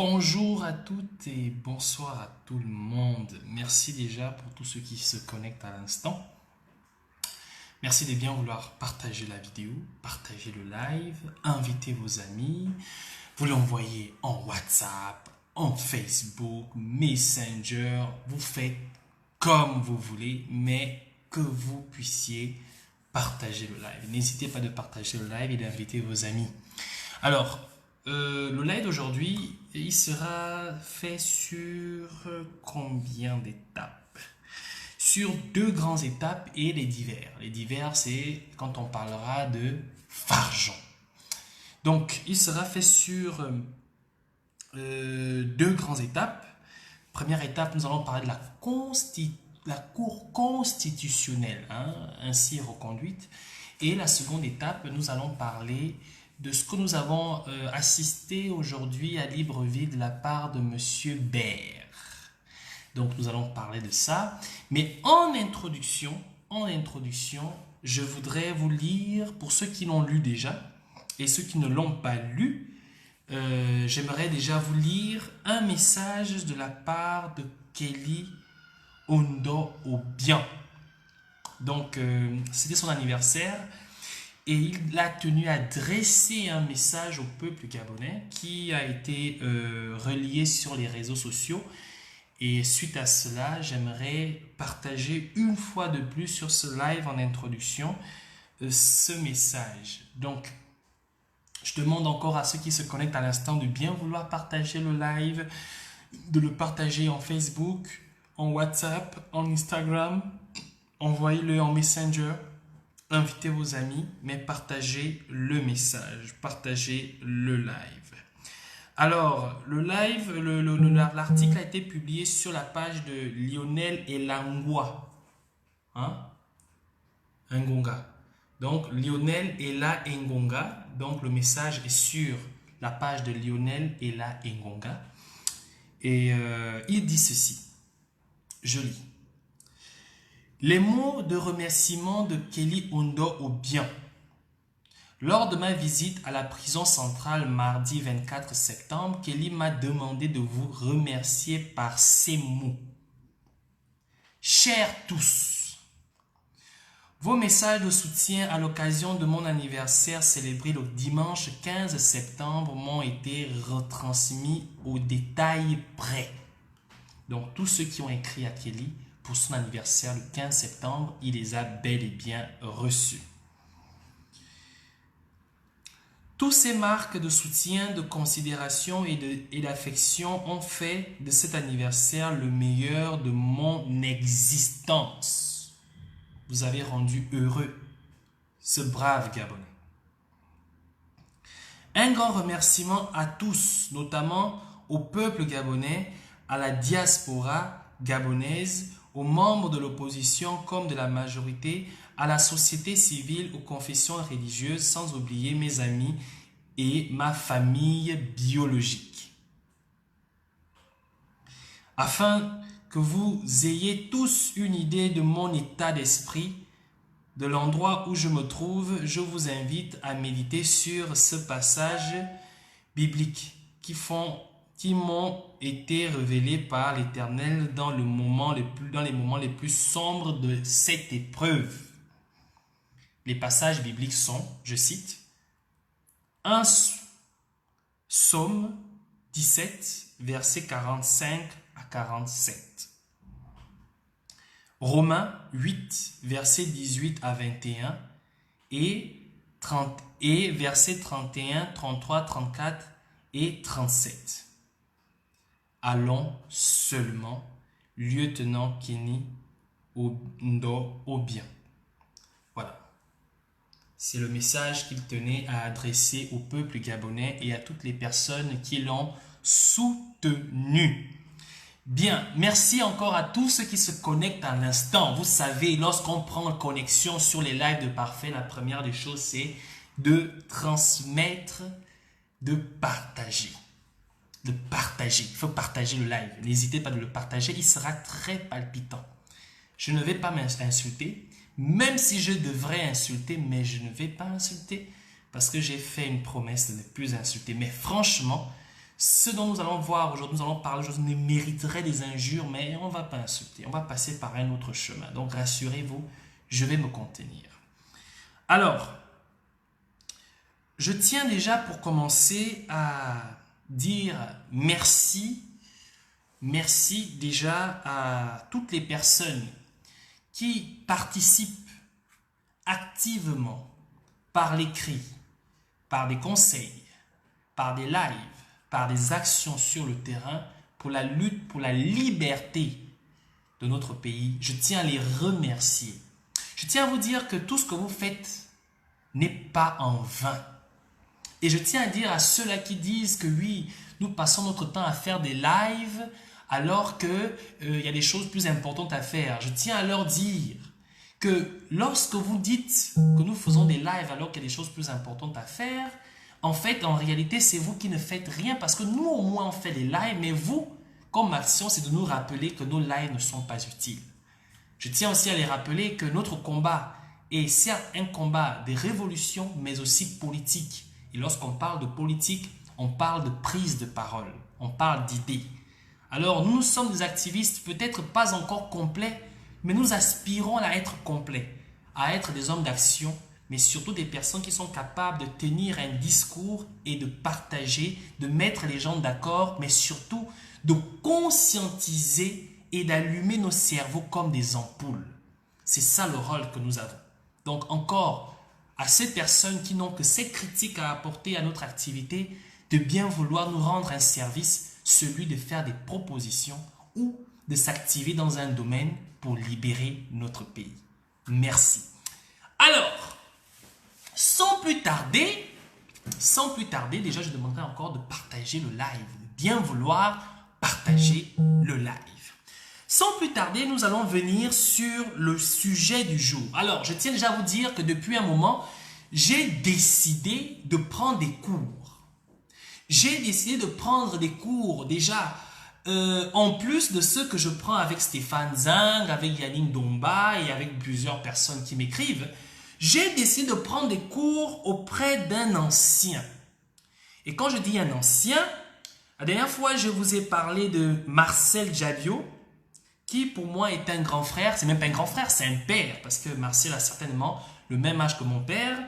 Bonjour à toutes et bonsoir à tout le monde. Merci déjà pour tous ceux qui se connectent à l'instant. Merci de bien vouloir partager la vidéo, partager le live, inviter vos amis, vous l'envoyez en WhatsApp, en Facebook, Messenger, vous faites comme vous voulez, mais que vous puissiez partager le live. N'hésitez pas de partager le live et d'inviter vos amis. Alors, le live d'aujourd'hui, il sera fait sur combien d'étapes? Sur deux grandes étapes et les divers. Les divers, c'est quand on parlera de Farjon. Donc, il sera fait sur deux grandes étapes. Première étape, nous allons parler de la Cour constitutionnelle, ainsi reconduite. Et la seconde étape, nous allons parler de ce que nous avons assisté aujourd'hui à Libreville de la part de Monsieur Baird. Donc nous allons parler de ça. Mais en introduction, je voudrais vous lire, pour ceux qui l'ont lu déjà et ceux qui ne l'ont pas lu, j'aimerais déjà vous lire un message de la part de Kelly Ondo Obiang. Donc c'était son anniversaire. Et il a tenu à dresser un message au peuple gabonais qui a été relié sur les réseaux sociaux. Et suite à cela, j'aimerais partager une fois de plus sur ce live en introduction ce message. Donc, je demande encore à ceux qui se connectent à l'instant de bien vouloir partager le live, de le partager en Facebook, en WhatsApp, en Instagram, envoyez-le en Messenger. Invitez vos amis, mais partagez le message, partagez le live. Alors, le live, l'article a été publié sur la page de Lionel Elangwa. Ngonga. Donc, Lionel Ela Ngonga. Donc, le message est sur la page de Lionel Ela Ngonga. Et il dit ceci. Je lis. Les mots de remerciement de Kelly Ondo Obiang. Lors de ma visite à la prison centrale mardi 24 septembre, Kelly m'a demandé de vous remercier par ces mots. Chers tous, vos messages de soutien à l'occasion de mon anniversaire célébré le dimanche 15 septembre m'ont été retransmis au détail près. Donc tous ceux qui ont écrit à Kelly pour son anniversaire le 15 septembre, il les a bel et bien reçus. Toutes ces marques de soutien, de considération et d'affection ont fait de cet anniversaire le meilleur de mon existence. Vous avez rendu heureux ce brave Gabonais. Un grand remerciement à tous, notamment au peuple gabonais, à la diaspora gabonaise, aux membres de l'opposition comme de la majorité, à la société civile, aux confessions religieuses, sans oublier mes amis et ma famille biologique. Afin que vous ayez tous une idée de mon état d'esprit, de l'endroit où je me trouve, je vous invite à méditer sur ce passage biblique qui m'ont été révélés par l'Éternel dans les moments les plus sombres de cette épreuve. Les passages bibliques sont, je cite, 1 Psaume 17, versets 45 à 47. Romains 8, versets 18 à 21 et versets 31, 33, 34 et 37. Allons seulement, lieutenant Kenny Ondo Obiang. Voilà. C'est le message qu'il tenait à adresser au peuple gabonais et à toutes les personnes qui l'ont soutenu. Bien, merci encore à tous ceux qui se connectent à l'instant. Vous savez, lorsqu'on prend connexion sur les lives de Parfait, la première des choses, c'est de transmettre, de partager. De partager. Il faut partager le live. N'hésitez pas de le partager. Il sera très palpitant. Je ne vais pas m'insulter. Même si je devrais insulter, mais je ne vais pas insulter. Parce que j'ai fait une promesse de ne plus insulter. Mais franchement, Ce dont nous allons voir aujourd'hui, nous allons parler aujourd'hui, mériterait des injures, mais on ne va pas insulter. On va passer par un autre chemin. Donc rassurez-vous, je vais me contenir. Alors, je tiens déjà pour commencer à dire merci. Merci déjà à toutes les personnes qui participent activement par l'écrit, par des conseils, par des lives, par des actions sur le terrain pour la lutte pour la liberté de notre pays. Je tiens à les remercier. Je tiens à vous dire que tout ce que vous faites n'est pas en vain. Et je tiens à dire à ceux-là qui disent que oui, nous passons notre temps à faire des lives alors qu'il y a des choses plus importantes à faire. Je tiens à leur dire que lorsque vous dites que nous faisons des lives alors qu'il y a des choses plus importantes à faire, en fait, en réalité, c'est vous qui ne faites rien parce que nous, au moins, on fait des lives, mais vous, comme action, c'est de nous rappeler que nos lives ne sont pas utiles. Je tiens aussi à les rappeler que notre combat est certes un combat de révolution, mais aussi politique. Et lorsqu'on parle de politique, on parle de prise de parole, on parle d'idées. Alors, nous sommes des activistes, peut-être pas encore complets, mais nous aspirons à être complets, à être des hommes d'action, mais surtout des personnes qui sont capables de tenir un discours et de partager, de mettre les gens d'accord, mais surtout de conscientiser et d'allumer nos cerveaux comme des ampoules. C'est ça le rôle que nous avons. Donc encore, à ces personnes qui n'ont que ces critiques à apporter à notre activité, de bien vouloir nous rendre un service, celui de faire des propositions ou de s'activer dans un domaine pour libérer notre pays. Merci. Alors, sans plus tarder, déjà je demanderai encore de partager le live, de bien vouloir partager le live. Sans plus tarder, nous allons venir sur le sujet du jour. Alors, je tiens déjà à vous dire que depuis un moment, j'ai décidé de prendre des cours. J'ai décidé de prendre des cours déjà en plus de ceux que je prends avec Stéphane Zing, avec Yannick Domba et avec plusieurs personnes qui m'écrivent. J'ai décidé de prendre des cours auprès d'un ancien. Et quand je dis un ancien, la dernière fois, je vous ai parlé de Marcel Javiot, qui pour moi est un grand frère. C'est même pas un grand frère, c'est un père, parce que Marcel a certainement le même âge que mon père,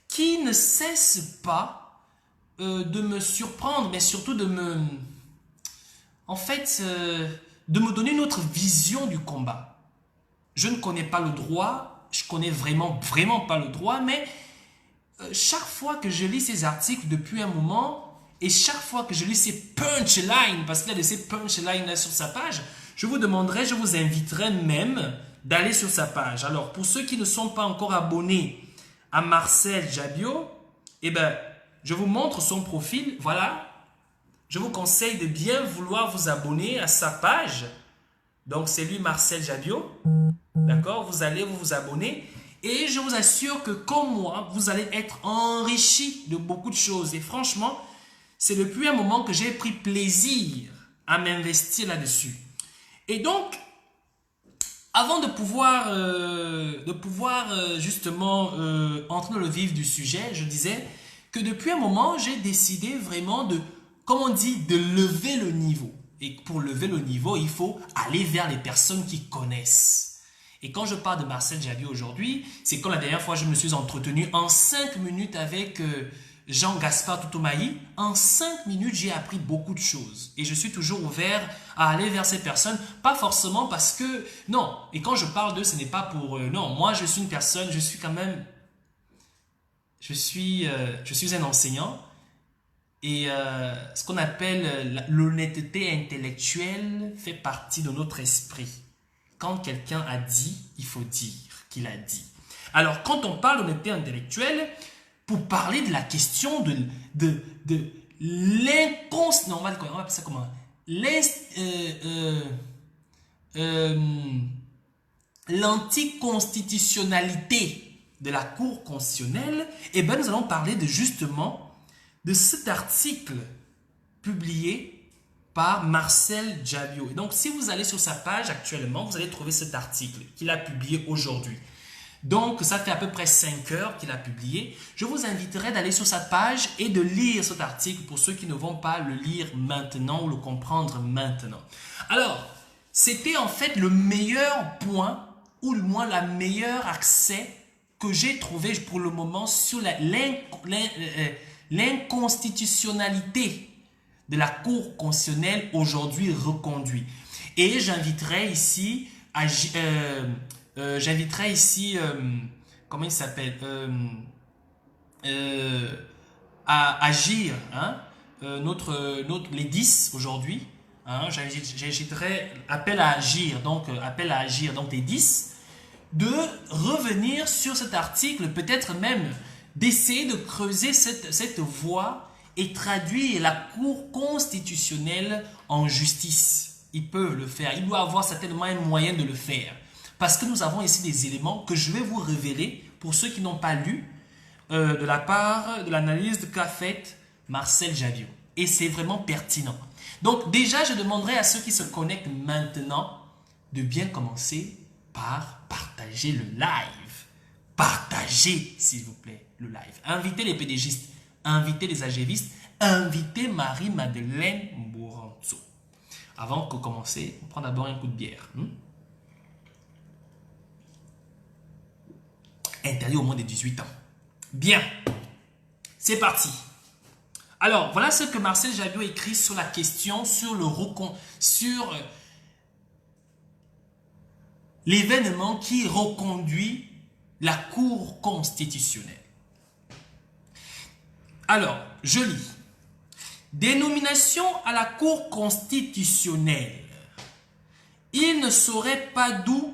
qui ne cesse pas de me surprendre, mais surtout de me... En fait, de me donner une autre vision du combat. Je ne connais pas le droit, je connais vraiment pas le droit, mais chaque fois que je lis ces articles depuis un moment, et chaque fois que je lis ces punchlines, parce qu'il a de ces punchlines là sur sa page, je vous demanderai, je vous inviterai même d'aller sur sa page. Alors, pour ceux qui ne sont pas encore abonnés à Marcel Javiot, eh ben, je vous montre son profil, voilà. Je vous conseille de bien vouloir vous abonner à sa page. Donc, c'est lui, Marcel Javiot. D'accord? Vous allez vous abonner. Et je vous assure que, comme moi, vous allez être enrichi de beaucoup de choses. Et franchement, c'est depuis un moment que j'ai pris plaisir à m'investir là-dessus. Et donc, avant de pouvoir justement entrer dans le vif du sujet, je disais que depuis un moment, j'ai décidé vraiment de, comme on dit, de lever le niveau. Et pour lever le niveau, il faut aller vers les personnes qui connaissent. Et quand je parle de Marcel Javiot aujourd'hui, c'est comme la dernière fois, je me suis entretenu en 5 minutes avec Jean-Gaspard Toutomayi. En 5 minutes, j'ai appris beaucoup de choses. Et je suis toujours ouvert à aller vers ces personnes. Pas forcément parce que... Non, et quand je parle d'eux, ce n'est pas pour... non, moi, je suis une personne, je suis quand même... Je suis un enseignant. Et ce qu'on appelle l'honnêteté intellectuelle fait partie de notre esprit. Quand quelqu'un a dit, il faut dire qu'il a dit. Alors, quand on parle d'honnêteté intellectuelle, pour parler de la question de l'inconscience, non, on va appeler ça comment? L'anticonstitutionnalité de la Cour constitutionnelle, eh bien, nous allons parler justement de cet article publié par Marcel Javiot. Et donc, si vous allez sur sa page actuellement, vous allez trouver cet article qu'il a publié aujourd'hui. Donc, ça fait à peu près 5 heures qu'il a publié. Je vous inviterai d'aller sur sa page et de lire cet article pour ceux qui ne vont pas le lire maintenant ou le comprendre maintenant. Alors, c'était en fait le meilleur point ou du moins la meilleure accès que j'ai trouvé pour le moment sur l'inconstitutionnalité de la Cour constitutionnelle aujourd'hui reconduite. Et j'inviterai ici comment il s'appelle à agir, hein, les 10 aujourd'hui. Hein, j'agiterai appel à agir, donc les 10, de revenir sur cet article, peut-être même d'essayer de creuser cette voie et traduire la Cour constitutionnelle en justice. Ils peuvent le faire. Il doit avoir certainement un moyen de le faire. Parce que nous avons ici des éléments que je vais vous révéler pour ceux qui n'ont pas lu de la part de l'analyse qu'a faite Marcel Javiot. Et c'est vraiment pertinent. Donc déjà, je demanderai à ceux qui se connectent maintenant de bien commencer par partager le live. Partagez, s'il vous plaît, le live. Invitez les pédégistes, invitez les agévistes, invitez Marie-Madeleine Mouranzo. Avant de commencer, on prend d'abord un coup de bière. Interdit au moins de 18 ans. Bien, c'est parti. Alors, voilà ce que Marcel Javiot écrit sur la question, sur l'événement qui reconduit la Cour constitutionnelle. Alors, je lis. Dénomination à la Cour constitutionnelle. Il ne saurait pas d'où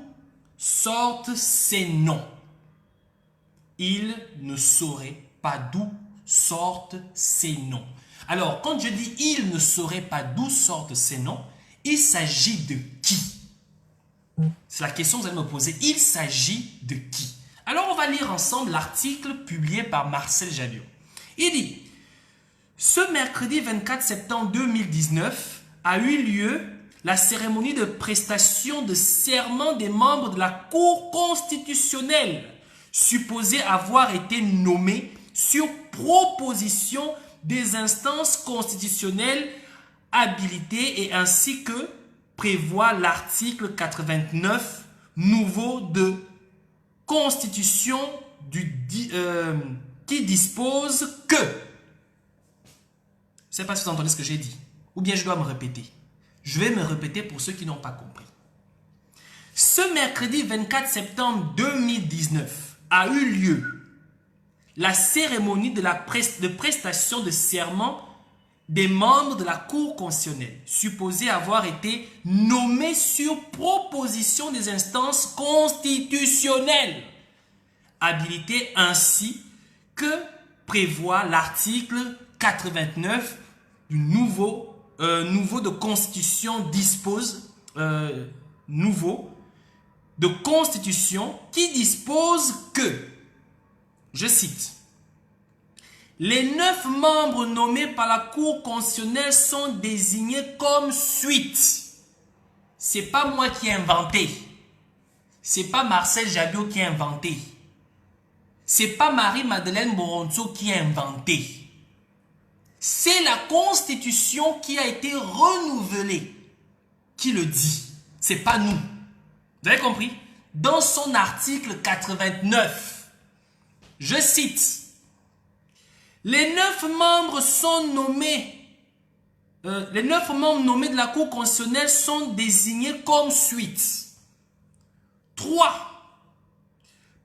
sortent ces noms. Il ne saurait pas d'où sortent ces noms. Alors, quand je dis « il ne saurait pas d'où sortent ces noms », il s'agit de qui? C'est la question que vous allez me poser. Il s'agit de qui? Alors, on va lire ensemble l'article publié par Marcel Javiot. Il dit « Ce mercredi 24 septembre 2019 a eu lieu la cérémonie de prestation de serment des membres de la Cour constitutionnelle, supposés avoir été nommés sur proposition des instances constitutionnelles habilitées et ainsi que prévoit l'article 89 nouveau de Constitution qui dispose que... Je ne sais pas si vous entendez ce que j'ai dit, ou bien je dois me répéter. Je vais me répéter pour ceux qui n'ont pas compris. Ce mercredi 24 septembre 2019 a eu lieu la cérémonie de prestation de serment des membres de la Cour constitutionnelle, supposés avoir été nommés sur proposition des instances constitutionnelles, habilitées ainsi que prévoit l'article 89 du nouveau de Constitution de Constitution qui dispose que, je cite, les 9 membres nommés par la Cour constitutionnelle sont désignés comme suite. C'est pas moi qui ai inventé. C'est pas Marcel Javiot qui a inventé. C'est pas Marie-Madeleine Mouranzo qui a inventé. C'est la Constitution qui a été renouvelée qui le dit. C'est pas nous. Vous avez compris? Dans son article 89, je cite, les 9 membres sont nommés, les 9 membres nommés de la Cour constitutionnelle sont désignés comme suite. 3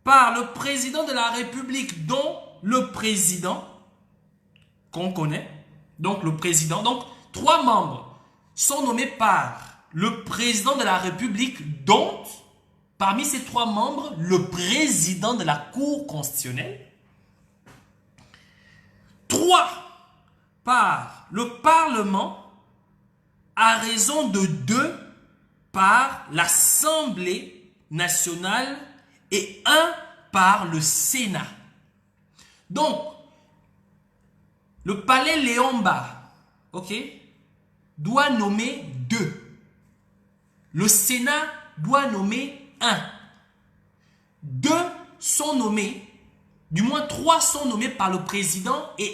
par le président de la République, dont le président, qu'on connaît, donc le président, donc 3 membres sont nommés par le président de la République, dont, parmi ces 3 membres, le président de la Cour constitutionnelle. 3 par le Parlement, à raison de 2 par l'Assemblée nationale et 1 par le Sénat. Donc, le palais Léon-Mba, ok, doit nommer 2. Le Sénat doit nommer 1. 2 sont nommés, du moins 3 sont nommés par le président et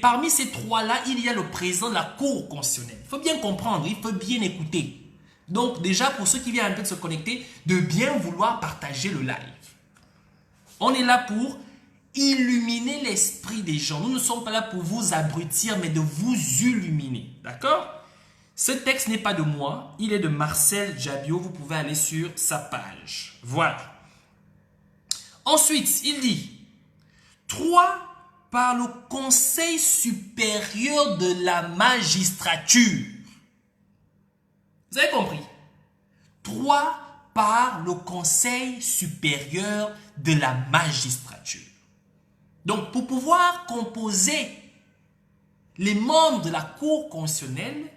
parmi ces 3-là, il y a le président de la Cour constitutionnelle. Il faut bien comprendre, il faut bien écouter. Donc déjà, pour ceux qui viennent un peu de se connecter, de bien vouloir partager le live. On est là pour illuminer l'esprit des gens. Nous ne sommes pas là pour vous abrutir, mais de vous illuminer. D'accord? Ce texte n'est pas de moi, il est de Marcel Jabiot. Vous pouvez aller sur sa page. Voilà. Ensuite, il dit 3 par le Conseil supérieur de la magistrature. Vous avez compris? 3 par le Conseil supérieur de la magistrature. Donc, pour pouvoir composer les membres de la Cour constitutionnelle,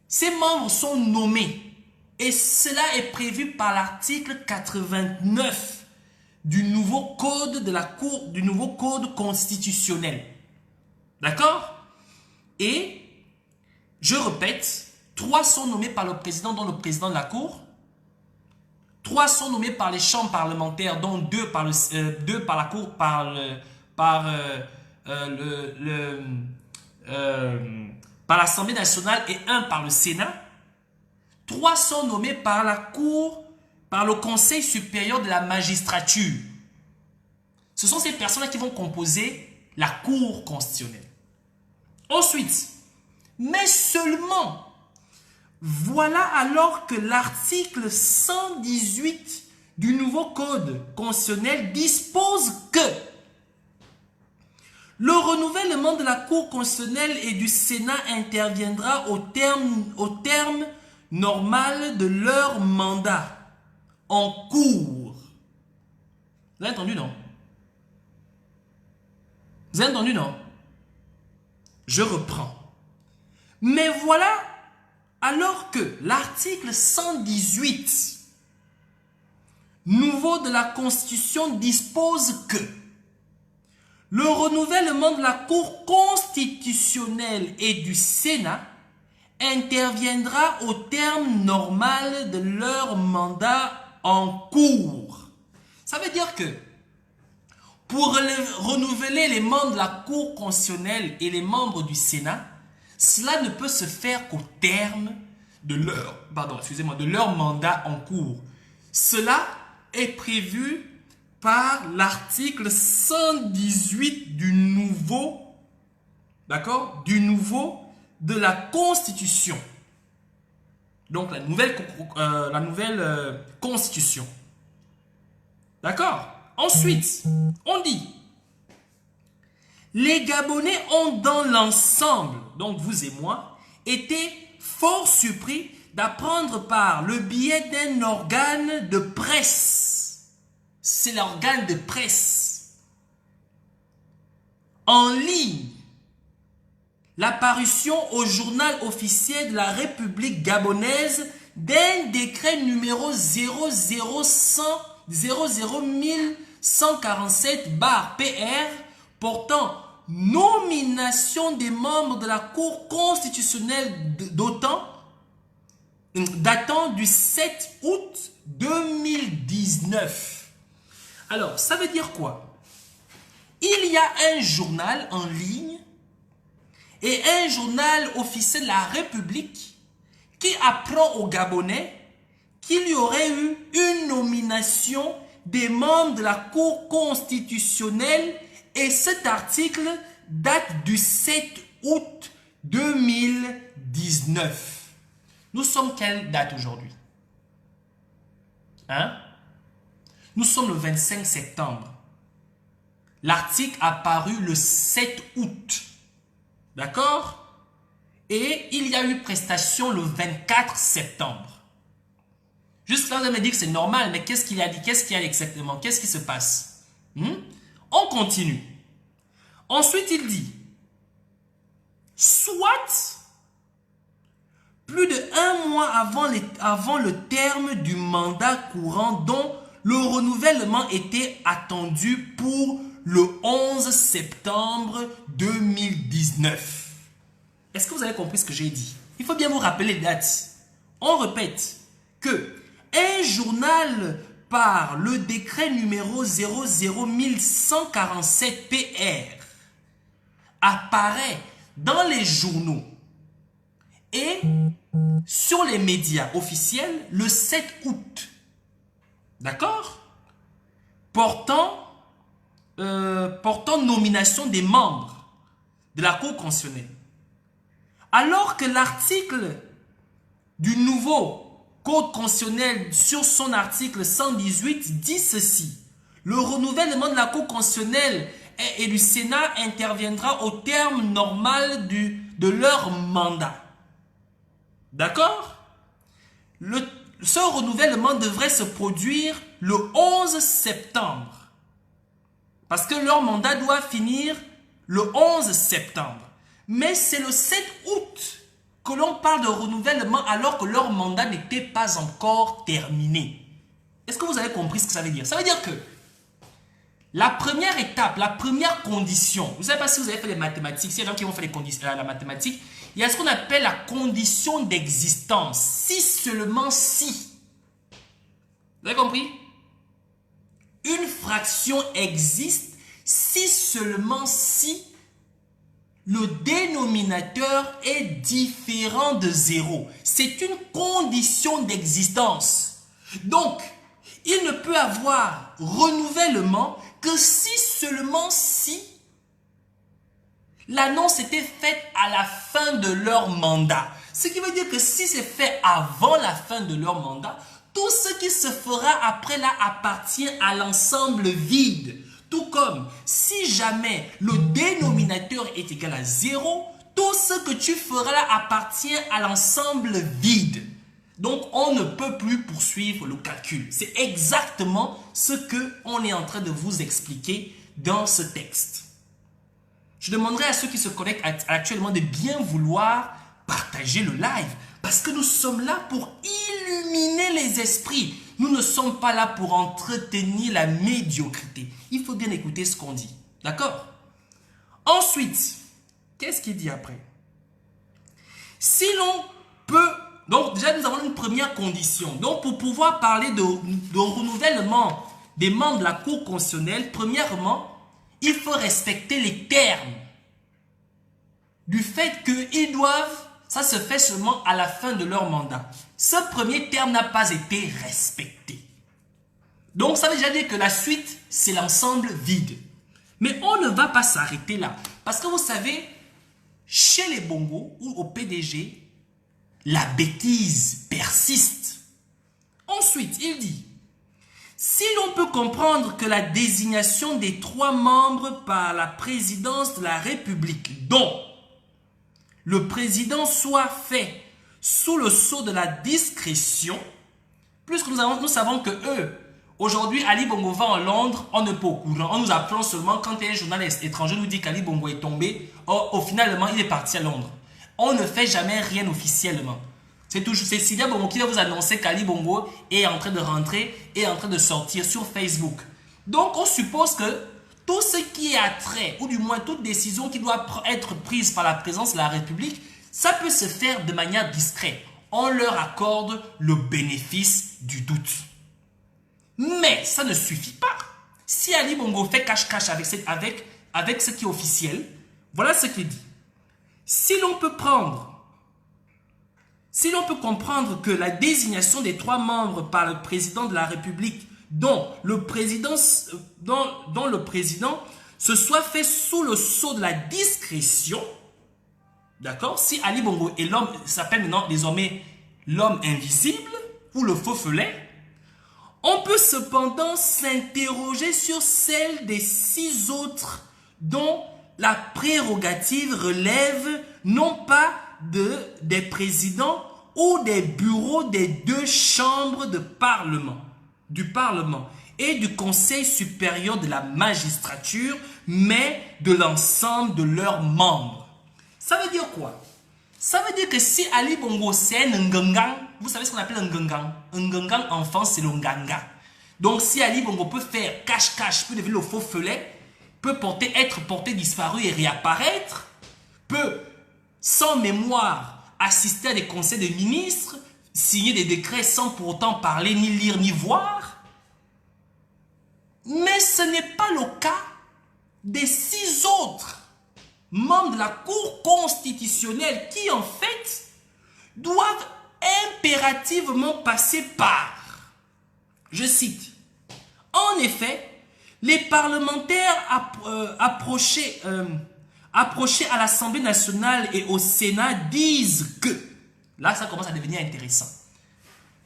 ces membres sont nommés. Et cela est prévu par l'article 89 du nouveau code de la Cour, du nouveau code constitutionnel. D'accord? Et, je répète, 3 sont nommés par le président, dont le président de la Cour. 3 sont nommés par les chambres parlementaires, dont 2 par, par la Cour, par l'Assemblée nationale et 1 par le Sénat. 3 sont nommés par la Cour, par le Conseil supérieur de la magistrature. Ce sont ces personnes qui vont composer la Cour constitutionnelle. Ensuite, mais seulement, voilà alors que l'article 118 du nouveau code constitutionnel dispose que le renouvellement de la Cour constitutionnelle et du Sénat interviendra au terme normal de leur mandat en cours. Vous avez entendu, non? Vous avez entendu, non? Je reprends. Mais voilà, alors que l'article 118 nouveau de la Constitution dispose que le renouvellement de la Cour constitutionnelle et du Sénat interviendra au terme normal de leur mandat en cours. Ça veut dire que pour renouveler les membres de la Cour constitutionnelle et les membres du Sénat, cela ne peut se faire qu'au terme de leur mandat en cours. Cela est prévu par l'article 118 du nouveau, d'accord, du nouveau de la Constitution. Donc la nouvelle Constitution. D'accord? Ensuite, on dit, les Gabonais ont dans l'ensemble, donc vous et moi, été fort surpris d'apprendre par le biais d'un organe de presse. C'est l'organe de presse. En ligne, l'apparition au journal officiel de la République gabonaise d'un décret numéro 00147/PR portant nomination des membres de la Cour constitutionnelle datant du 7 août 2019. Alors, ça veut dire quoi? Il y a un journal en ligne et un journal officiel de la République qui apprend aux Gabonais qu'il y aurait eu une nomination des membres de la Cour constitutionnelle et cet article date du 7 août 2019. Nous sommes quelle date aujourd'hui? Hein? Nous sommes le 25 septembre. L'article a paru le 7 août. D'accord? Et il y a eu prestation le 24 septembre. Juste là, vous allez me dire que c'est normal, mais qu'est-ce qu'il a dit? Qu'est-ce qu'il y a exactement? Qu'est-ce qui se passe? On continue. Ensuite, il dit, soit plus de 1 mois avant le terme du mandat courant dont le renouvellement était attendu pour le 11 septembre 2019. Est-ce que vous avez compris ce que j'ai dit? Il faut bien vous rappeler les dates. On répète que un journal par le décret numéro 00147 PR apparaît dans les journaux et sur les médias officiels le 7 août, d'accord, portant nomination des membres de la Cour constitutionnelle. Alors que l'article du nouveau Code constitutionnel sur son article 118 dit ceci: le renouvellement de la Cour constitutionnelle et du Sénat interviendra au terme normal de leur mandat. D'accord? Ce renouvellement devrait se produire le 11 septembre. Parce que leur mandat doit finir le 11 septembre. Mais c'est le 7 août que l'on parle de renouvellement alors que leur mandat n'était pas encore terminé. Est-ce que vous avez compris ce que ça veut dire? Ça veut dire que la première étape, la première condition, vous ne savez pas si vous avez fait les mathématiques, s'il y a des gens qui vont faire la mathématique, il y a ce qu'on appelle la condition d'existence. Si seulement si. Vous avez compris? Une fraction existe si seulement si le dénominateur est différent de 0. C'est une condition d'existence. Donc, il ne peut avoir renouvellement que si seulement si l'annonce était faite à la fin de leur mandat. Ce qui veut dire que si c'est fait avant la fin de leur mandat, tout ce qui se fera après là appartient à l'ensemble vide. Tout comme si jamais le dénominateur est égal à 0, tout ce que tu feras là appartient à l'ensemble vide. Donc on ne peut plus poursuivre le calcul. C'est exactement ce qu'on est en train de vous expliquer dans ce texte. Je demanderai à ceux qui se connectent actuellement de bien vouloir partager le live. Parce que nous sommes là pour illuminer les esprits. Nous ne sommes pas là pour entretenir la médiocrité. Il faut bien écouter ce qu'on dit. D'accord? Ensuite, qu'est-ce qu'il dit après? Si l'on peut... Donc déjà, nous avons une première condition. Donc pour pouvoir parler de renouvellement des membres de la Cour constitutionnelle, premièrement, il faut respecter les termes du fait qu'ils doivent... Ça se fait seulement à la fin de leur mandat. Ce premier terme n'a pas été respecté. Donc ça veut déjà dire que la suite, c'est l'ensemble vide. Mais on ne va pas s'arrêter là. Parce que vous savez, chez les Bongo ou au PDG, la bêtise persiste. Ensuite, il dit, si l'on peut comprendre que la désignation des 3 membres par la présidence de la République, dont le président soit fait sous le sceau de la discrétion, puisque nous savons que eux, aujourd'hui, Ali Bongo va en Londres, on n'est pas au courant. On nous apprend seulement quand un journal étranger nous dit qu'Ali Bongo est tombé. Or, finalement, il est parti à Londres. On ne fait jamais rien officiellement. C'est Sidia Bongo qui va vous annoncer qu'Ali Bongo est en train de rentrer et en train de sortir sur Facebook. Donc, on suppose que tout ce qui est attrait, ou du moins toute décision qui doit être prise par la présidence de la République, ça peut se faire de manière discrète. On leur accorde le bénéfice du doute. Mais ça ne suffit pas. Si Ali Bongo fait cache-cache avec ce qui est officiel, voilà ce qu'il dit. Si l'on peut comprendre que la désignation des 3 membres par le président de la République dont le président se soit fait sous le sceau de la discrétion, d'accord? Si Ali Bongo est l'homme, s'appelle maintenant désormais l'homme invisible ou le faux follet, on peut cependant s'interroger sur celle des 6 autres dont la prérogative relève non pas des présidents ou des bureaux des 2 chambres du Parlement et du Conseil supérieur de la magistrature, mais de l'ensemble de leurs membres. Ça veut dire quoi? Ça veut dire que si Ali Bongo c'est un ngangang, vous savez ce qu'on appelle un ngangang? Un ngangang en France, c'est le nganga. Donc si Ali Bongo peut faire cache-cache, peut devenir le faux follet, peut être porté disparu et réapparaître, peut sans mémoire assister à des conseils de ministres, signer des décrets sans pour autant parler, ni lire, ni voir, ce n'est pas le cas des 6 autres membres de la Cour constitutionnelle qui, en fait, doivent impérativement passer par, je cite, en effet, les parlementaires approchés à l'Assemblée nationale et au Sénat disent que, là ça commence à devenir intéressant,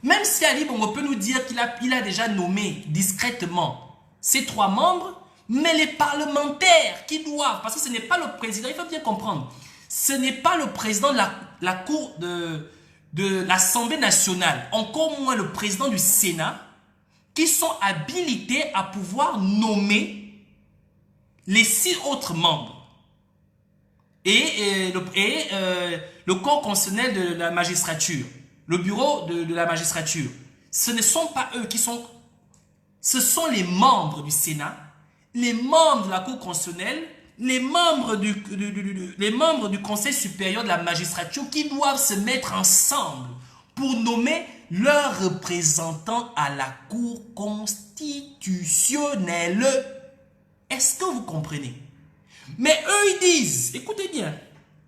même si Ali Bongo peut nous dire qu'il a déjà nommé discrètement ces 3 membres, mais les parlementaires qui doivent, parce que ce n'est pas le président, il faut bien comprendre, ce n'est pas le président de la Cour de l'Assemblée nationale, encore moins le président du Sénat, qui sont habilités à pouvoir nommer les 6 autres membres. Et le corps constitutionnel de la magistrature, le bureau de la magistrature, ce ne sont pas eux qui sont... Ce sont les membres du Sénat, les membres de la Cour constitutionnelle, les membres du Conseil supérieur de la magistrature qui doivent se mettre ensemble pour nommer leurs représentants à la Cour constitutionnelle. Est-ce que vous comprenez? Mais eux, ils disent, écoutez bien,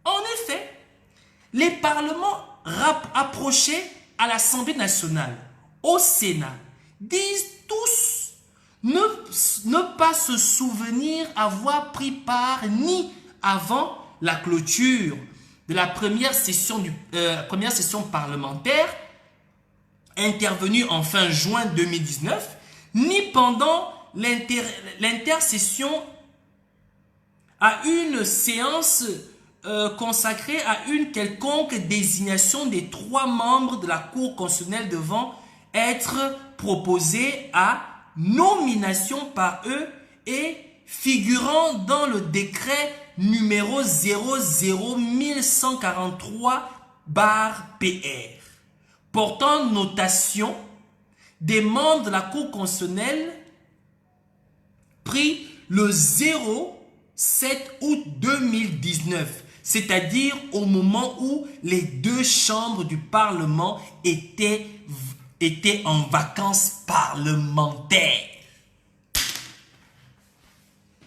en effet, les parlements approchés à l'Assemblée nationale, au Sénat, disent tous ne pas se souvenir avoir pris part ni avant la clôture de la première session parlementaire intervenue en fin juin 2019, ni pendant l'intercession à une séance consacrée à une quelconque désignation des 3 membres de la Cour constitutionnelle devant être proposés à nomination par eux et figurant dans le décret numéro 00143/PR portant notation des membres de la Cour constitutionnelle pris le 7 août 2019, c'est-à-dire au moment où les 2 chambres du Parlement étaient en vacances parlementaires.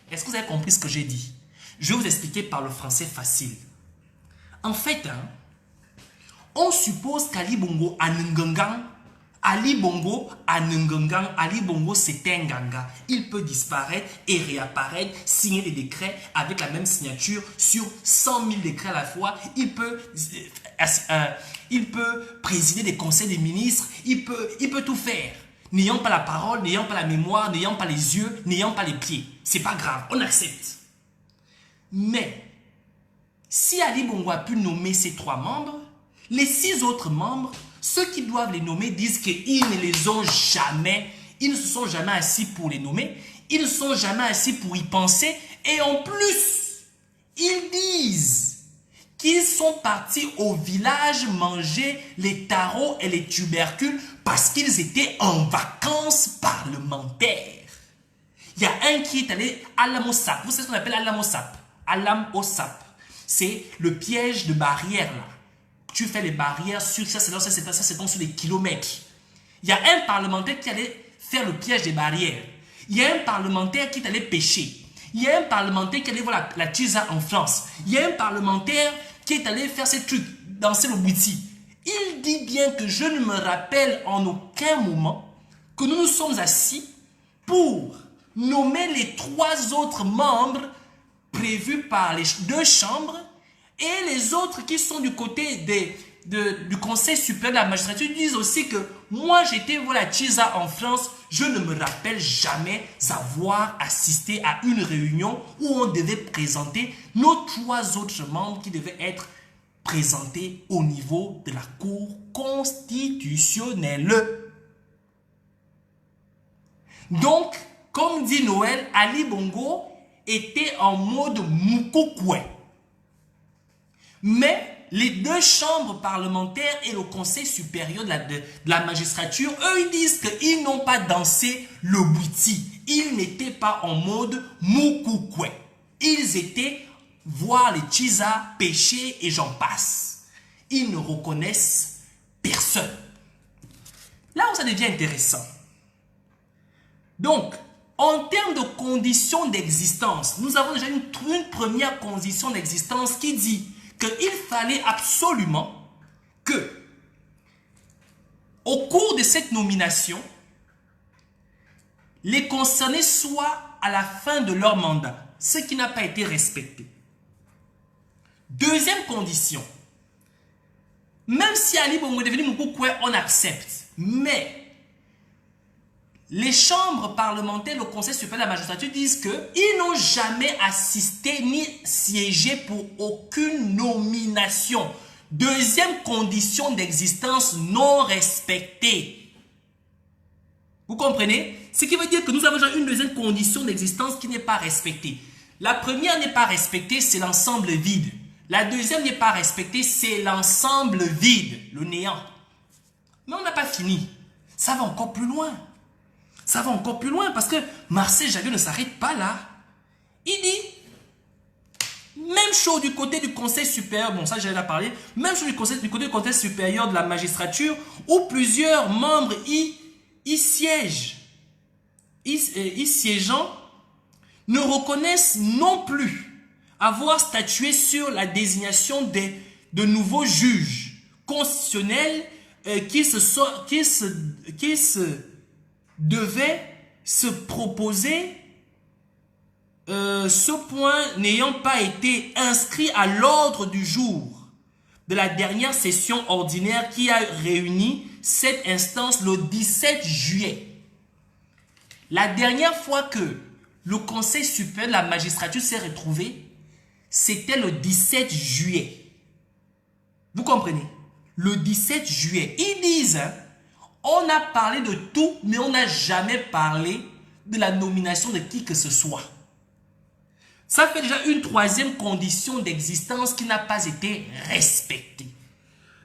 Est-ce que vous avez compris ce que j'ai dit? Je vais vous expliquer par le français facile. En fait, on suppose qu'Ali Bongo a Ngangang. Ali Bongo c'est un ganga. Il peut disparaître et réapparaître, signer des décrets avec la même signature sur 100 000 décrets à la fois. Il peut présider des conseils des ministres. Il peut tout faire. N'ayant pas la parole, n'ayant pas la mémoire, n'ayant pas les yeux, n'ayant pas les pieds. C'est pas grave, on accepte. Mais, si Ali Bongo a pu nommer ces 3 membres, les 6 autres membres, ceux qui doivent les nommer disent qu'ils ne les ont jamais, ils ne se sont jamais assis pour les nommer, ils ne se sont jamais assis pour y penser, et en plus, ils disent qu'ils sont partis au village manger les tarots et les tubercules parce qu'ils étaient en vacances parlementaires. Il y a un qui est allé à l'Amosap. Vous savez ce qu'on appelle Alamosap? Alamosap. C'est le piège de barrière là. Tu fais les barrières sur ça, c'est donc sur des kilomètres. Il y a un parlementaire qui allait faire le piège des barrières. Il y a un parlementaire qui est allé pêcher. Il y a un parlementaire qui est allé voir la Tisa en France. Il y a un parlementaire qui est allé faire ces trucs, danser le bouti. Il dit bien que je ne me rappelle en aucun moment que nous nous sommes assis pour nommer les 3 autres membres prévus par les 2 chambres. Et les autres qui sont du côté du Conseil supérieur de la magistrature disent aussi que moi j'étais voir la Tisa en France, je ne me rappelle jamais avoir assisté à une réunion où on devait présenter nos 3 autres membres qui devaient être présentés au niveau de la Cour constitutionnelle. Donc, comme dit Noël, Ali Bongo était en mode Mukokwe. Mais les 2 chambres parlementaires et le Conseil supérieur de la magistrature, eux, ils disent qu'ils n'ont pas dansé le bouti. Ils n'étaient pas en mode Mukukwe. Ils étaient voir les Tisa pêcher et j'en passe. Ils ne reconnaissent personne. Là où ça devient intéressant. Donc, En termes de conditions d'existence, nous avons déjà une première condition d'existence qui dit qu'il fallait absolument que, au cours de cette nomination, les concernés soient à la fin de leur mandat, ce qui n'a pas été respecté. Deuxième condition, même si Ali Bongo est devenu Moukoukoué, on accepte, mais les chambres parlementaires, le Conseil supérieur de la magistrature disent qu'ils n'ont jamais assisté ni siégé pour aucune nomination. Deuxième condition d'existence non respectée. Vous comprenez? Ce qui veut dire que nous avons déjà une deuxième condition d'existence qui n'est pas respectée. La première n'est pas respectée, c'est l'ensemble vide. La deuxième n'est pas respectée, c'est l'ensemble vide, le néant. Mais on n'a pas fini. Ça va encore plus loin. Ça va encore plus loin parce que Marcel Javier ne s'arrête pas là. Il dit, même chose du côté du Conseil supérieur, bon ça j'ai déjà parlé, même chose du côté du Conseil supérieur de la magistrature où plusieurs membres y siègent, y siégeant, ne reconnaissent non plus avoir statué sur la désignation de nouveaux juges constitutionnels qui devait se proposer, ce point n'ayant pas été inscrit à l'ordre du jour de la dernière session ordinaire qui a réuni cette instance le 17 juillet. La dernière fois que le Conseil supérieur de la magistrature s'est retrouvé, c'était le 17 juillet. Vous comprenez? Le 17 juillet. Ils disent, hein, on a parlé de tout, mais on n'a jamais parlé de la nomination de qui que ce soit. Ça fait déjà une troisième condition d'existence qui n'a pas été respectée.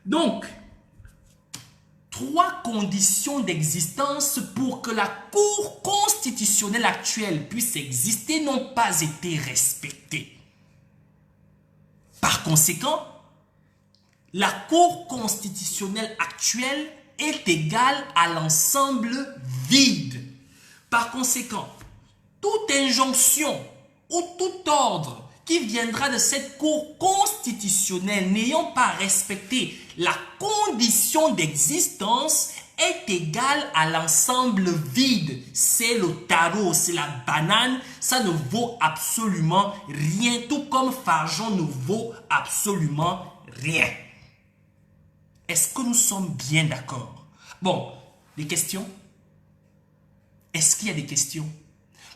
Donc, 3 conditions d'existence pour que la Cour constitutionnelle actuelle puisse exister n'ont pas été respectées. Par conséquent, la Cour constitutionnelle actuelle est égale à l'ensemble vide. Par conséquent, toute injonction ou tout ordre qui viendra de cette Cour constitutionnelle n'ayant pas respecté la condition d'existence est égal à l'ensemble vide. C'est le tarot, c'est la banane, ça ne vaut absolument rien, tout comme Farjon ne vaut absolument rien. Est-ce que nous sommes bien d'accord? Bon, des questions? Est-ce qu'il y a des questions?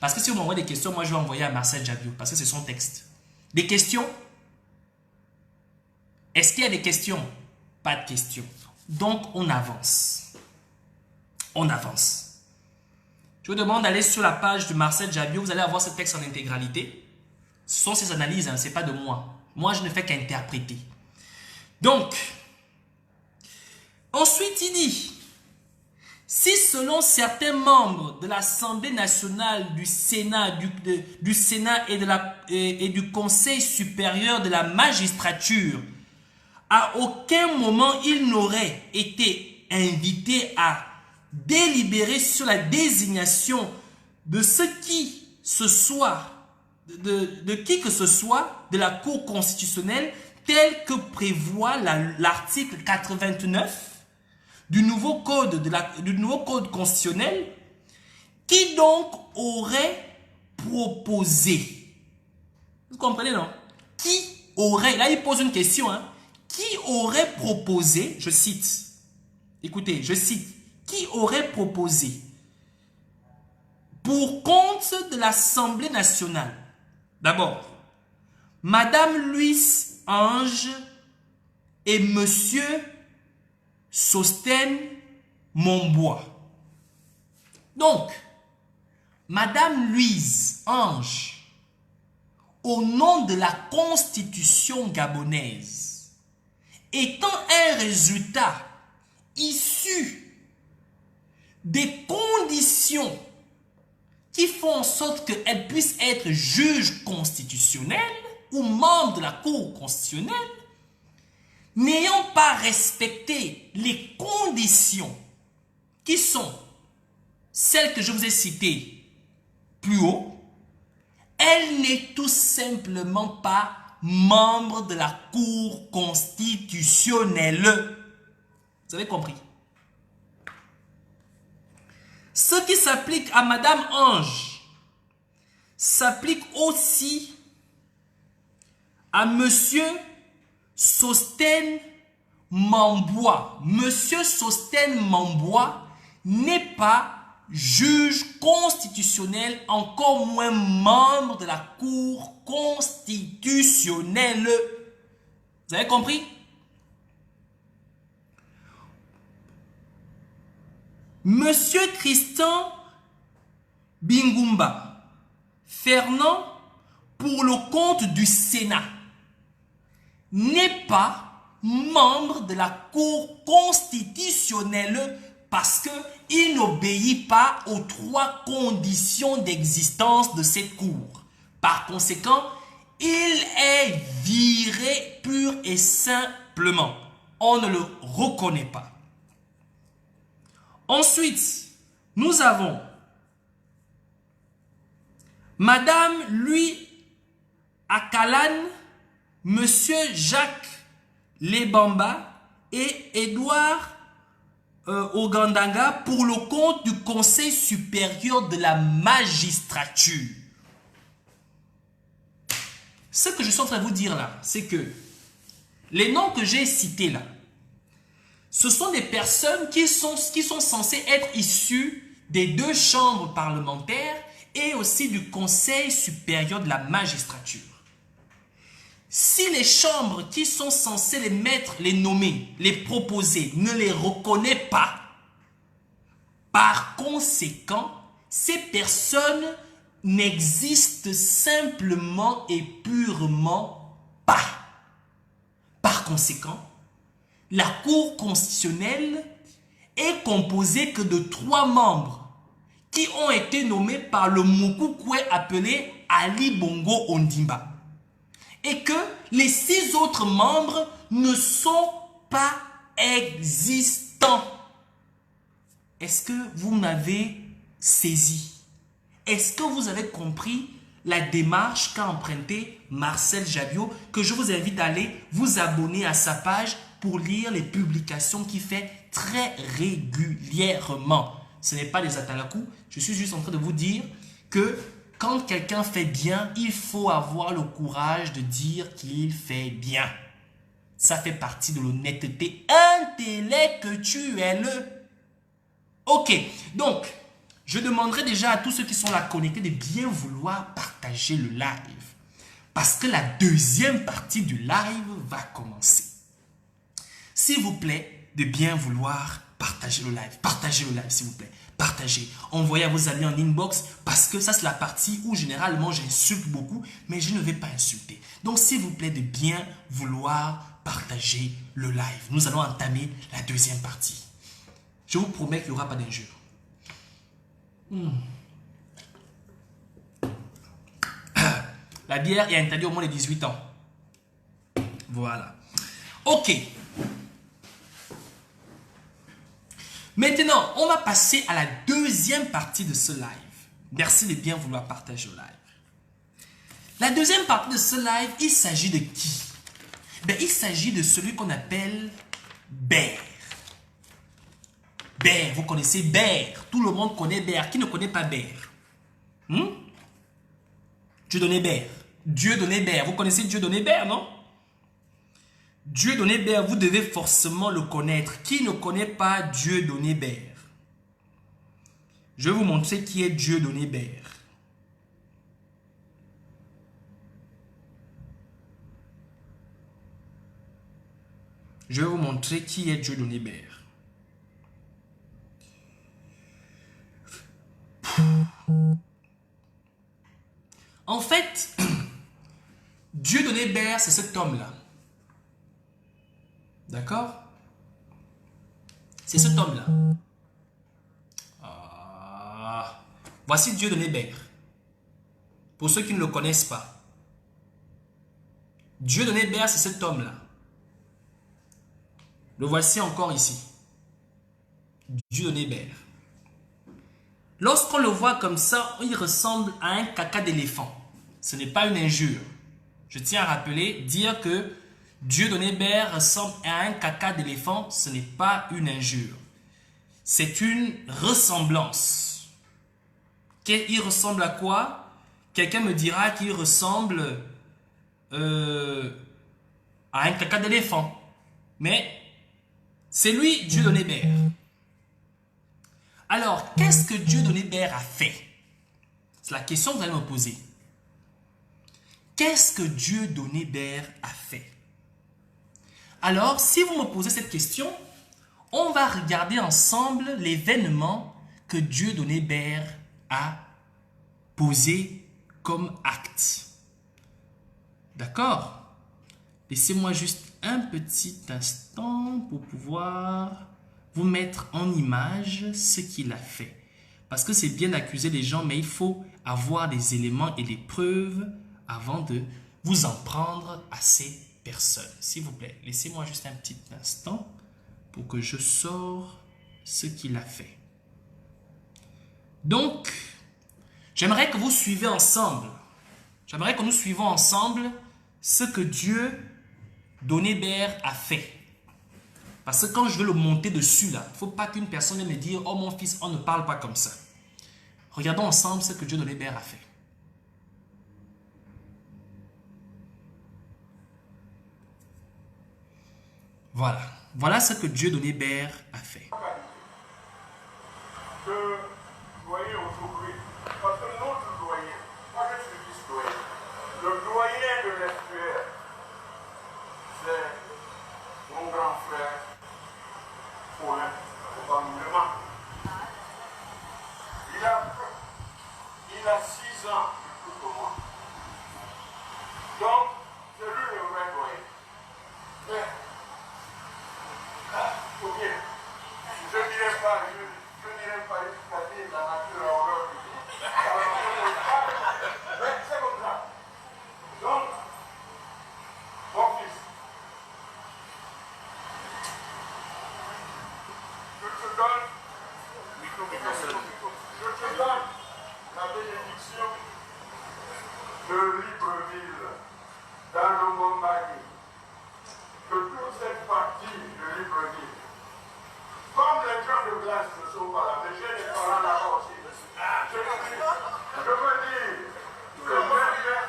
Parce que si on m'envoie des questions, moi je vais envoyer à Marcel Javier, parce que c'est son texte. Des questions? Est-ce qu'il y a des questions? Pas de questions. Donc on avance. On avance. Je vous demande d'aller sur la page de Marcel Javier, vous allez avoir ce texte en intégralité. Ce sont ses analyses, hein, ce n'est pas de moi. Moi je ne fais qu'interpréter. Donc, ensuite il dit, si selon certains membres de l'Assemblée nationale, du Sénat, du Sénat et du Conseil supérieur de la magistrature, à aucun moment il n'aurait été invité à délibérer sur la désignation de qui que ce soit de la Cour constitutionnelle tel que prévoit l'article 89 du nouveau code constitutionnel, qui donc aurait proposé. Vous comprenez, non? Qui aurait, là il pose une question, hein, qui aurait proposé, je cite, écoutez, je cite, qui aurait proposé pour compte de l'Assemblée nationale, d'abord, Madame Louise Ange et Monsieur Sostène Monbois. Donc, Madame Louise Ange, au nom de la Constitution gabonaise, étant un résultat issu des conditions qui font en sorte qu'elle puisse être juge constitutionnel ou membre de la Cour constitutionnelle, n'ayant pas respecté les conditions qui sont celles que je vous ai citées, plus haut, elle n'est tout simplement pas membre de la Cour constitutionnelle. Vous avez compris? Ce qui s'applique à Madame Ange s'applique aussi à Monsieur Sostène Mambois. Monsieur Sostène Mambois n'est pas juge constitutionnel, encore moins membre de la Cour constitutionnelle. Vous avez compris? Monsieur Tristan Bingumba Fernand, pour le compte du Sénat, n'est pas membre de la Cour constitutionnelle parce qu'il n'obéit pas aux 3 conditions d'existence de cette Cour. Par conséquent, il est viré pur et simplement. On ne le reconnaît pas. Ensuite, nous avons Madame Louis Akalan, Monsieur Jacques Lebamba et Édouard Ogandanga pour le compte du Conseil supérieur de la magistrature. Ce que je suis en train de vous dire là, c'est que les noms que j'ai cités là, ce sont des personnes qui sont censées être issues des 2 chambres parlementaires et aussi du Conseil supérieur de la magistrature. Si les chambres qui sont censées les mettre, les nommer, les proposer, ne les reconnaissent pas, par conséquent, ces personnes n'existent simplement et purement pas. Par conséquent, la Cour constitutionnelle est composée que de 3 membres qui ont été nommés par le Mokukwe appelé Ali Bongo Ondimba. Et que les 6 autres membres ne sont pas existants. Est-ce que vous m'avez saisi? Est-ce que vous avez compris la démarche qu'a empruntée Marcel Jabiot, que je vous invite à aller vous abonner à sa page pour lire les publications qu'il fait très régulièrement. Ce n'est pas des atalakou, je suis juste en train de vous dire que quand quelqu'un fait bien, il faut avoir le courage de dire qu'il fait bien. Ça fait partie de l'honnêteté intellectuelle. Ok, donc, je demanderai déjà à tous ceux qui sont là connectés de bien vouloir partager le live. Parce que la deuxième partie du live va commencer. S'il vous plaît, de bien vouloir partager le live. Partagez le live, s'il vous plaît. Partagez. Envoyez à vos amis en inbox parce que ça, c'est la partie où généralement j'insulte beaucoup, mais je ne vais pas insulter. Donc, s'il vous plaît, de bien vouloir partager le live. Nous allons entamer la deuxième partie. Je vous promets qu'il n'y aura pas d'injure. La bière est interdite au moins de 18 ans. Voilà. Ok. Maintenant, on va passer à la deuxième partie de ce live. Merci de bien vouloir partager le live. La deuxième partie de ce live, il s'agit de qui? Il s'agit de celui qu'on appelle Ber. Ber, vous connaissez Ber. Tout le monde connaît Ber. Qui ne connaît pas Ber? Dieudonné Ber. Dieudonné Ber. Vous connaissez Dieudonné Ber, non? Dieudonné Ber, vous devez forcément le connaître. Qui ne connaît pas Dieudonné Ber? Je vais vous montrer qui est Dieudonné Ber. Je vais vous montrer qui est Dieudonné Ber. En fait, Dieudonné Ber, c'est cet homme-là. D'accord? C'est cet homme-là. Voici Dieudonné Ber. Pour ceux qui ne le connaissent pas. Dieudonné Ber, c'est cet homme-là. Le voici encore ici. Dieudonné Ber. Lorsqu'on le voit comme ça, il ressemble à un caca d'éléphant. Ce n'est pas une injure. Je tiens à rappeler, dire que Dieudonné Baird ressemble à un caca d'éléphant, ce n'est pas une injure. C'est une ressemblance. Il ressemble à quoi? Quelqu'un me dira qu'il ressemble à un caca d'éléphant. Mais c'est lui, Dieudonné Baird. Alors, qu'est-ce que Dieudonné Baird a fait? C'est la question que vous allez me poser. Qu'est-ce que Dieudonné Baird a fait? Alors, si vous me posez cette question, on va regarder ensemble l'événement que Dieudonné Baird a posé comme acte. D'accord? Laissez-moi juste un petit instant pour pouvoir vous mettre en image ce qu'il a fait. Parce que c'est bien d'accuser les gens, mais il faut avoir des éléments et des preuves avant de vous en prendre à ces personnes. S'il vous plaît, laissez-moi juste un petit instant pour que je sorte ce qu'il a fait. Donc, j'aimerais que vous suivez ensemble. J'aimerais que nous suivons ensemble ce que Dieudonné Baird a fait. Parce que quand je veux le monter dessus, là, il ne faut pas qu'une personne vienne me dire « Oh mon fils, on ne parle pas comme ça ». Regardons ensemble ce que Dieudonné Baird a fait. Voilà. Voilà ce que Dieudonné Baird a fait. Que doyen aujourd'hui, parce que notre doyen, moi je suis vice-doyen, le doyen de l'estuaire, c'est mon grand frère Paulin, probablement. Il a 6 ans de plus que moi. Donc, c'est lui le vrai doyen. Mais, ok, je ne dirais pas expliquer la nature à horreur du vie. Mais c'est comme ça. Donc, mon fils, je te donne la bénédiction de Libreville dans le Montmagny, de toute cette partie de Libreville. Comme les gens de glace ne sont pas là, mais j'ai des parents là-bas aussi. Je veux dire que même ailleurs,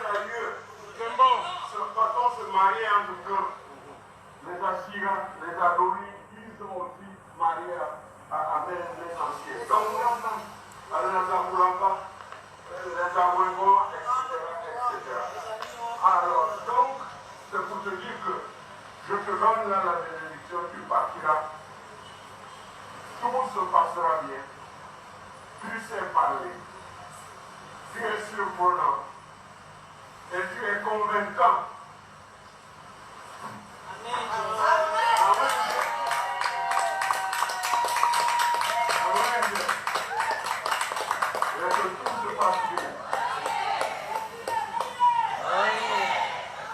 quand on se marie en tout cas, les Assira, les Adori, ils sont aussi mariés à mes anciens. Donc, les Amoulamba, les Amouégo, etc. Alors, donc, c'est pour te dire que je te donne là la bénédiction, tu partiras. Tout se passera bien. Tu sais parler. Tu es surprenant. Et tu es convaincant. Amen. Amen. Amen. Et que tout se passe bien.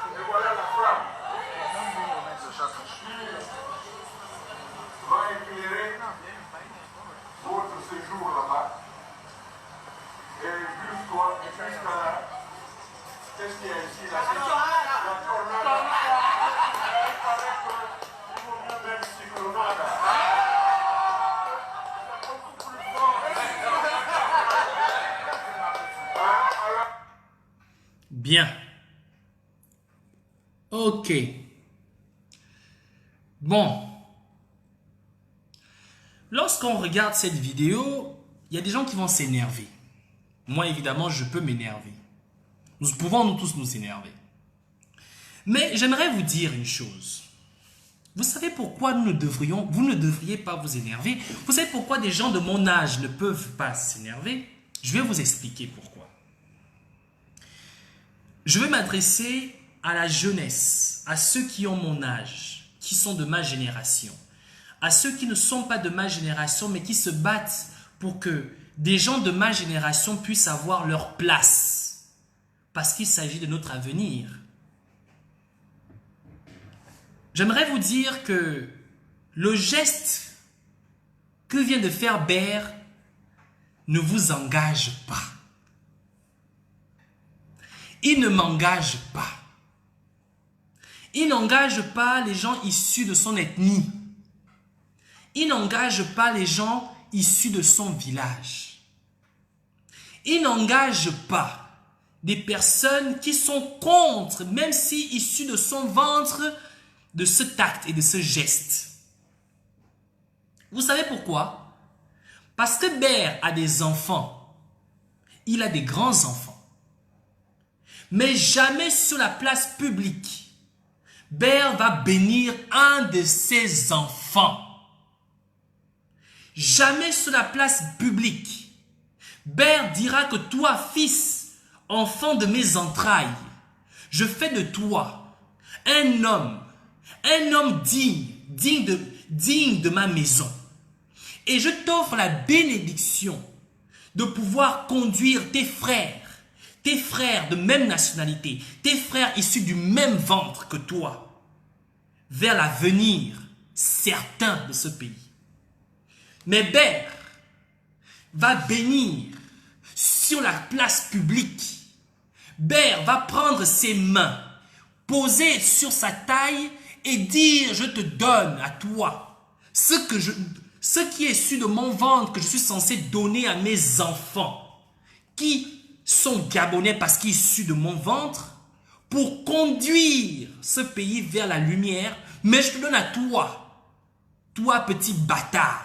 Et voilà la flamme. Va éclairer votre séjour là-bas. Et jusqu'à là, qu'est-ce qu'il y a ici là? La tornade. Avec même cyclonade. C'est beaucoup plus fort. Bien. Ok. Bon. Lorsqu'on regarde cette vidéo, il y a des gens qui vont s'énerver. Moi, évidemment, je peux m'énerver. Nous pouvons nous tous nous énerver. Mais j'aimerais vous dire une chose. Vous savez pourquoi vous ne devriez pas vous énerver? Vous savez pourquoi des gens de mon âge ne peuvent pas s'énerver? Je vais vous expliquer pourquoi. Je vais m'adresser à la jeunesse, à ceux qui ont mon âge, qui sont de ma génération, à ceux qui ne sont pas de ma génération, mais qui se battent pour que des gens de ma génération puissent avoir leur place, parce qu'il s'agit de notre avenir. J'aimerais vous dire que le geste que vient de faire Baird ne vous engage pas. Il ne m'engage pas. Il n'engage pas les gens issus de son ethnie. Il n'engage pas les gens issus de son village. Il n'engage pas des personnes qui sont contre, même si issues de son ventre, de ce tact et de ce geste. Vous savez pourquoi? Parce que Ber a des enfants. Il a des grands-enfants. Mais jamais sur la place publique, Ber va bénir un de ses enfants. Jamais sur la place publique, Ber dira que toi, fils, enfant de mes entrailles, je fais de toi un homme digne de ma maison. Et je t'offre la bénédiction de pouvoir conduire tes frères de même nationalité, tes frères issus du même ventre que toi, vers l'avenir certain de ce pays. Mais Ber va bénir sur la place publique. Ber va prendre ses mains, poser sur sa taille et dire: je te donne à toi ce qui est issu de mon ventre, que je suis censé donner à mes enfants, qui sont gabonais parce qu'ils sont issus de mon ventre, pour conduire ce pays vers la lumière. Mais je te donne à toi, toi petit bâtard,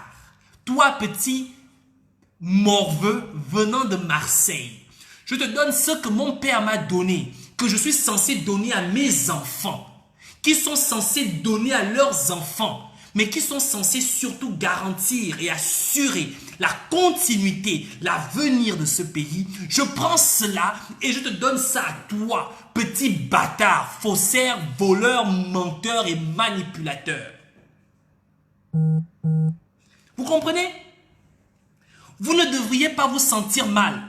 toi petit morveux venant de Marseille. Je te donne ce que mon père m'a donné, que je suis censé donner à mes enfants, qui sont censés donner à leurs enfants, mais qui sont censés surtout garantir et assurer la continuité, l'avenir de ce pays. Je prends cela et je te donne ça à toi, petit bâtard, faussaire, voleur, menteur et manipulateur. Vous comprenez? Vous ne devriez pas vous sentir mal.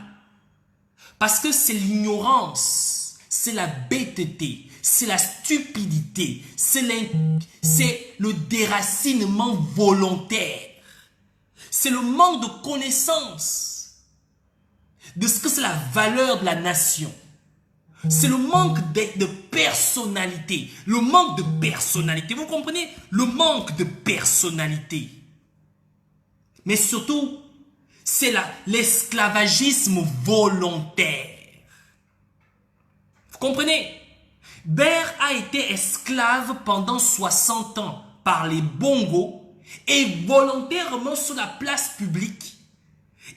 Parce que c'est l'ignorance, c'est la bêteté, c'est la stupidité, c'est le déracinement volontaire. C'est le manque de connaissance de ce que c'est la valeur de la nation. C'est le manque de personnalité. Le manque de personnalité. Vous comprenez? Le manque de personnalité. Mais surtout, c'est l'esclavagisme volontaire. Vous comprenez? Ber a été esclave pendant 60 ans par les Bongos et volontairement sur la place publique,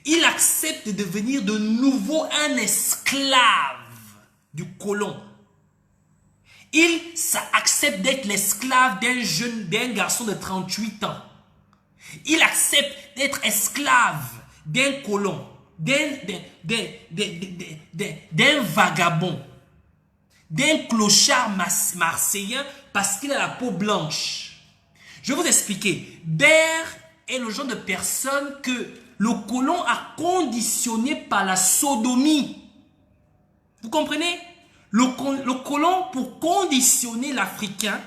il accepte de devenir de nouveau un esclave du colon. Il accepte d'être l'esclave d'un garçon de 38 ans. Il accepte d'être esclave d'un colon, d'un vagabond, d'un clochard marseillais parce qu'il a la peau blanche. Je vais vous expliquer. Ber est le genre de personne que le colon a conditionné par la sodomie. Vous comprenez? Le colon, pour conditionner l'Africain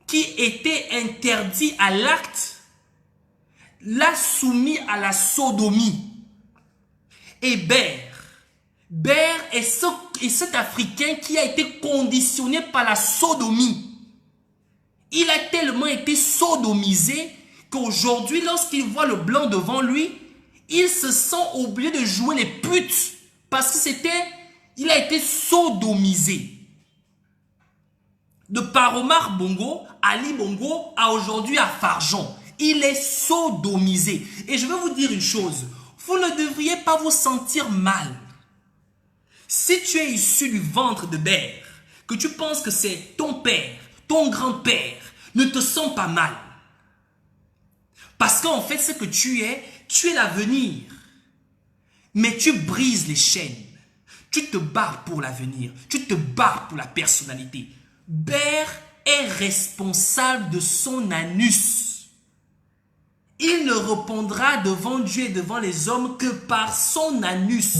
qui était interdit à l'acte, l'a soumis à la sodomie. Et Ber est cet Africain qui a été conditionné par la sodomie. Il a tellement été sodomisé qu'aujourd'hui, lorsqu'il voit le blanc devant lui, il se sent obligé de jouer les putes parce que il a été sodomisé. De Paromar Bongo, Ali Bongo, à aujourd'hui à Farjon. Il est sodomisé. Et je vais vous dire une chose, vous ne devriez pas vous sentir mal. Si tu es issu du ventre de Ber, que tu penses que c'est ton père, ton grand-père, ne te sens pas mal. Parce qu'en fait, ce que tu es l'avenir. Mais tu brises les chaînes. Tu te bats pour l'avenir. Tu te bats pour la personnalité. Ber est responsable de son anus. Il ne répondra devant Dieu et devant les hommes que par son anus.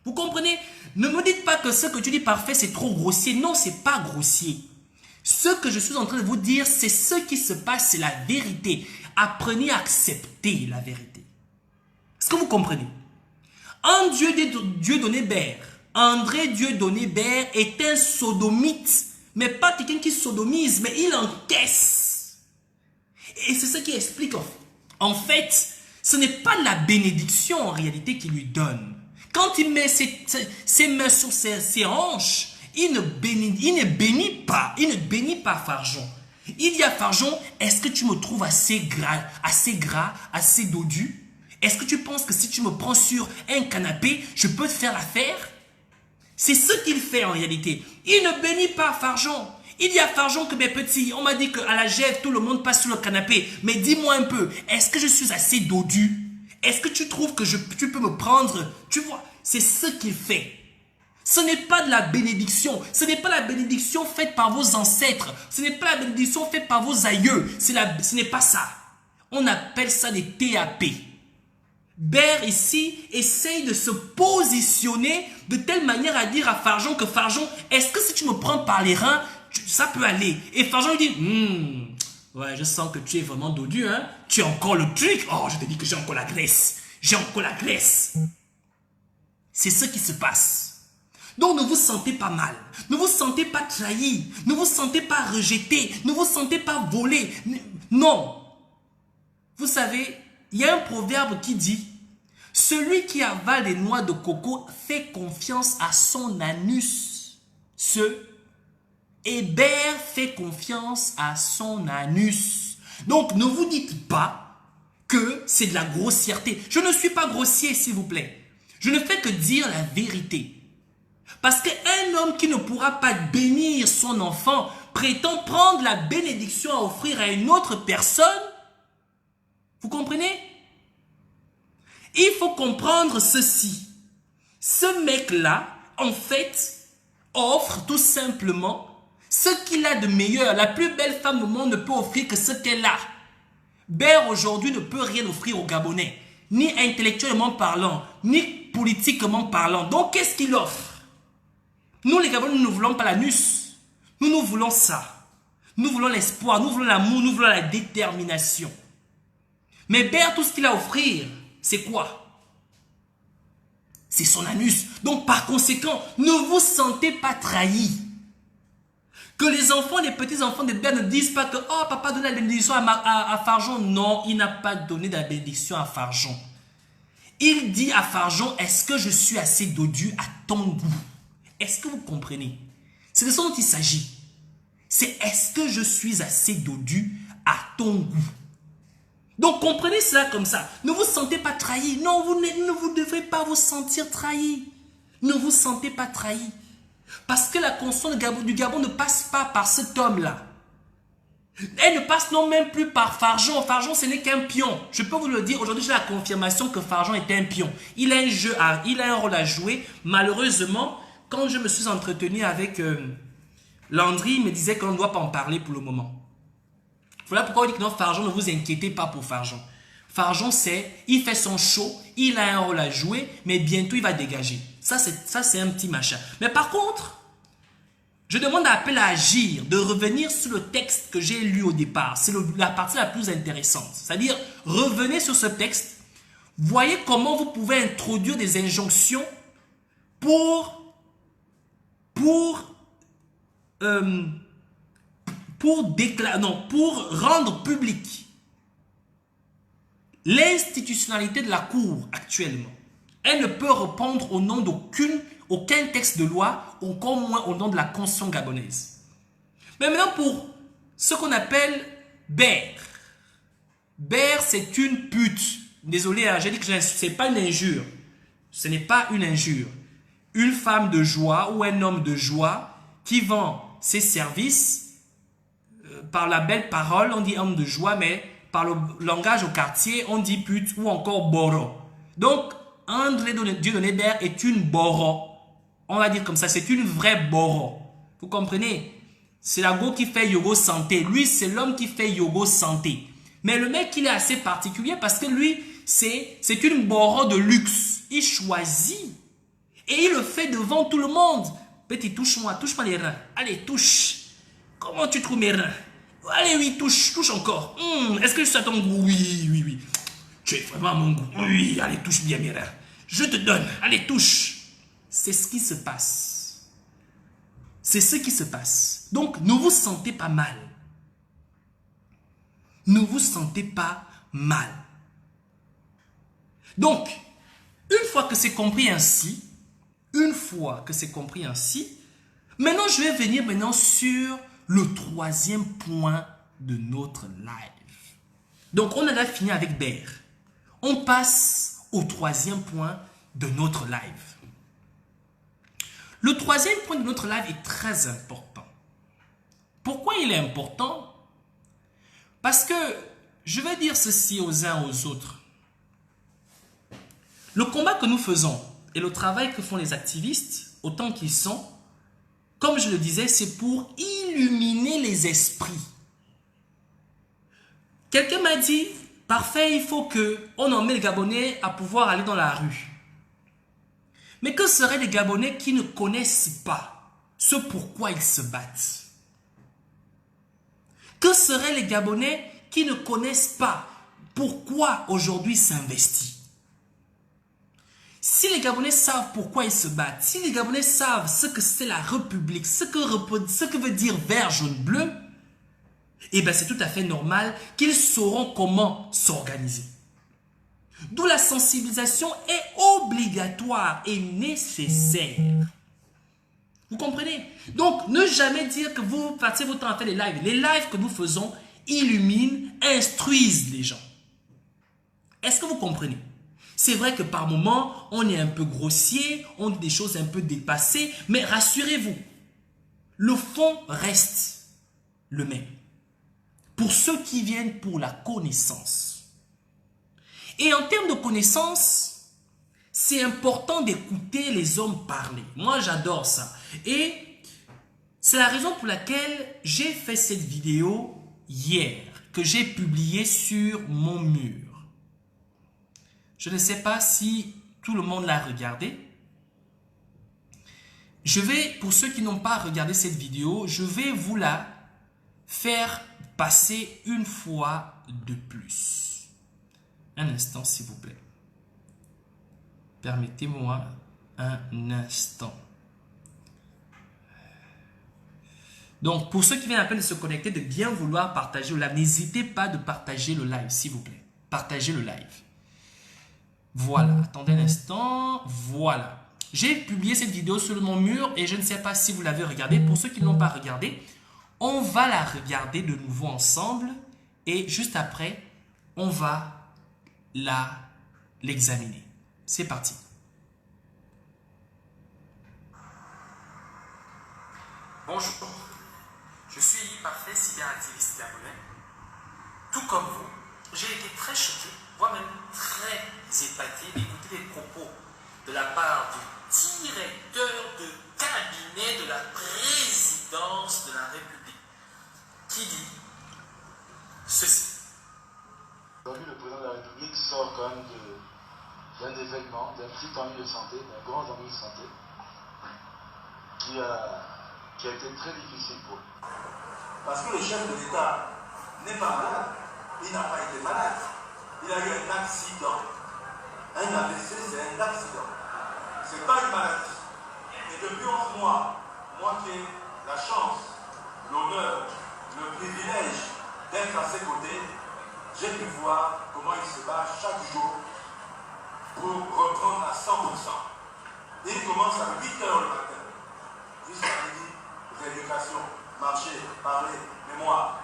Vous comprenez? Ne me dites pas que ce que tu dis parfait, c'est trop grossier. Non, c'est pas grossier. Ce que je suis en train de vous dire, c'est ce qui se passe, c'est la vérité. Apprenez à accepter la vérité. Est-ce que vous comprenez? Dieudonné Baird, André Dieudonné Baird est un sodomite, mais pas quelqu'un qui sodomise, mais il encaisse. Et c'est ce qui explique. En fait, ce n'est pas la bénédiction en réalité qu'il lui donne. Quand il met ses mains sur ses hanches, il ne bénit pas Farjon. Il dit à Farjon, est-ce que tu me trouves assez gras, assez dodu? Est-ce que tu penses que si tu me prends sur un canapé, je peux te faire l'affaire? C'est ce qu'il fait en réalité. Il ne bénit pas Farjon. Il dit à Farjon que mes petits, on m'a dit qu'à la Gève, tout le monde passe sur le canapé. Mais dis-moi un peu, est-ce que je suis assez dodu? Est-ce que tu trouves que tu peux me prendre? Tu vois, c'est ce qu'il fait. Ce n'est pas de la bénédiction. Ce n'est pas la bénédiction faite par vos ancêtres. Ce n'est pas la bénédiction faite par vos aïeux. Ce n'est pas ça. On appelle ça des TAP. Baird ici essaye de se positionner de telle manière à dire à Farjon que Farjon, est-ce que si tu me prends par les reins, ça peut aller? Et Farjon lui dit, ouais, je sens que tu es vraiment dodu, hein? Tu as encore le truc. Oh, je te dis que j'ai encore la graisse. J'ai encore la graisse. C'est ce qui se passe. Donc ne vous sentez pas mal, ne vous sentez pas trahi, ne vous sentez pas rejeté, ne vous sentez pas volé. Non. Vous savez, il y a un proverbe qui dit, celui qui avale des noix de coco fait confiance à son anus. Et Baird fait confiance à son anus. Donc ne vous dites pas que c'est de la grossièreté. Je ne suis pas grossier, s'il vous plaît. Je ne fais que dire la vérité. Parce qu'un homme qui ne pourra pas bénir son enfant prétend prendre la bénédiction à offrir à une autre personne. Vous comprenez? Il faut comprendre ceci. Ce mec-là, en fait, offre tout simplement ce qu'il a de meilleur. La plus belle femme au monde ne peut offrir que ce qu'elle a. Baird aujourd'hui ne peut rien offrir aux Gabonais, ni intellectuellement parlant, ni politiquement parlant. Donc qu'est-ce qu'il offre? Nous les Gabonais, nous ne voulons pas l'anus. Nous voulons ça. Nous voulons l'espoir, nous voulons l'amour, nous voulons la détermination. Mais Baird, tout ce qu'il a à offrir, c'est quoi? C'est son anus. Donc par conséquent, ne vous sentez pas trahi. Que les enfants, les petits-enfants de Baird ne disent pas que « Oh, papa donne la bénédiction à Farjon. » Non, il n'a pas donné de la bénédiction à Farjon. Il dit à Farjon, est-ce que je suis assez dodu à ton goût? Est-ce que vous comprenez? C'est de ça dont il s'agit. C'est est-ce que je suis assez dodu à ton goût? Donc comprenez cela comme ça. Ne vous sentez pas trahi. Non, vous ne devrez pas vous sentir trahi. Ne vous sentez pas trahi. Parce que la conscience du Gabon ne passe pas par cet homme-là. Elle ne passe non même plus par Farjon. Farjon, ce n'est qu'un pion. Je peux vous le dire, aujourd'hui, j'ai la confirmation que Farjon est un pion. Il a un rôle à jouer. Malheureusement, quand je me suis entretenu avec Landry, il me disait qu'on ne doit pas en parler pour le moment. Voilà pourquoi on dit que non, Farjon, ne vous inquiétez pas pour Farjon. Farjon, il fait son show, il a un rôle à jouer, mais bientôt il va dégager. Ça, c'est un petit machin. Mais par contre, je demande à Appel à agir, de revenir sur le texte que j'ai lu au départ. C'est la partie la plus intéressante. C'est-à-dire, revenez sur ce texte, voyez comment vous pouvez introduire des injonctions pour rendre public l'institutionnalité de la Cour actuellement. Elle ne peut répondre au nom d'aucun texte de loi, encore moins au nom de la Constitution gabonaise. Mais maintenant pour ce qu'on appelle Baird. Baird, c'est une pute. Désolé, hein, j'ai dit que ce n'est pas une injure. Ce n'est pas une injure. Une femme de joie ou un homme de joie qui vend ses services par la belle parole, on dit homme de joie, mais par le langage au quartier, on dit pute ou encore boro. Donc, André Dieudonné Baird est une boro. On va dire comme ça, c'est une vraie boro. Vous comprenez? C'est la go qui fait yoga santé. Lui, c'est l'homme qui fait yoga santé. Mais le mec, il est assez particulier parce que lui, c'est une boro de luxe. Il choisit. Et il le fait devant tout le monde. Petit, touche-moi les reins. Allez, touche. Comment tu trouves mes reins? Allez, oui, touche encore. Est-ce que je suis à ton goût? Oui. Tu es vraiment à mon goût. Oui, allez, touche bien, bien. Je te donne. Allez, touche. C'est ce qui se passe. C'est ce qui se passe. Donc, ne vous sentez pas mal. Ne vous sentez pas mal. Donc, une fois que c'est compris ainsi, maintenant je vais venir sur le troisième point de notre live. Donc, on a fini avec Ber. On passe au troisième point de notre live. Le troisième point de notre live est très important. Pourquoi il est important? Parce que je vais dire ceci aux uns aux autres. Le combat que nous faisons et le travail que font les activistes, autant qu'ils sont, comme je le disais, c'est pour illuminer les esprits. Quelqu'un m'a dit, parfait, il faut qu'on emmène les Gabonais à pouvoir aller dans la rue. Mais que seraient les Gabonais qui ne connaissent pas ce pourquoi ils se battent? Que seraient les Gabonais qui ne connaissent pas pourquoi aujourd'hui s'investit? Si les Gabonais savent pourquoi ils se battent, si les Gabonais savent ce que c'est la République, ce que veut dire vert, jaune, bleu, eh bien c'est tout à fait normal qu'ils sauront comment s'organiser. D'où la sensibilisation est obligatoire et nécessaire. Vous comprenez? Donc, ne jamais dire que vous passez votre temps à faire les lives. Les lives que nous faisons illuminent, instruisent les gens. Est-ce que vous comprenez? C'est vrai que par moments, on est un peu grossier, on dit des choses un peu dépassées, mais rassurez-vous, le fond reste le même. Pour ceux qui viennent pour la connaissance. Et en termes de connaissance, c'est important d'écouter les hommes parler. Moi, j'adore ça. Et c'est la raison pour laquelle j'ai fait cette vidéo hier, que j'ai publiée sur mon mur. Je ne sais pas si tout le monde l'a regardé. Pour ceux qui n'ont pas regardé cette vidéo, je vais vous la faire passer une fois de plus. Un instant, s'il vous plaît. Permettez-moi un instant. Donc, pour ceux qui viennent à peine de se connecter, de bien vouloir partager le live, n'hésitez pas de partager le live, s'il vous plaît. Partagez le live. Voilà, attendez un instant, voilà. J'ai publié cette vidéo sur mon mur et je ne sais pas si vous l'avez regardée. Pour ceux qui ne l'ont pas regardée, on va la regarder de nouveau ensemble et juste après, on va l'examiner. C'est parti. Bonjour, je suis parfait cyberactiviste gabonais. Tout comme vous, j'ai été très choqué, voire même très épaté d'écouter des propos de la part du directeur de cabinet de la présidence de la République qui dit ceci. Aujourd'hui, le président de la République sort quand même d'un événement, d'un petit ennui de santé, d'un grand ennui de santé, qui a été très difficile pour lui. Parce que le chef de l'État n'est pas malade, il n'a pas été malade, il a eu un accident. Un AVC, c'est un accident. Ce n'est pas une maladie. Et depuis 11 mois, moi qui ai la chance, l'honneur, le privilège d'être à ses côtés, j'ai pu voir comment il se bat chaque jour pour reprendre à 100%. Il commence à 8 h le matin, jusqu'à midi, rééducation, marcher, parler, mémoire.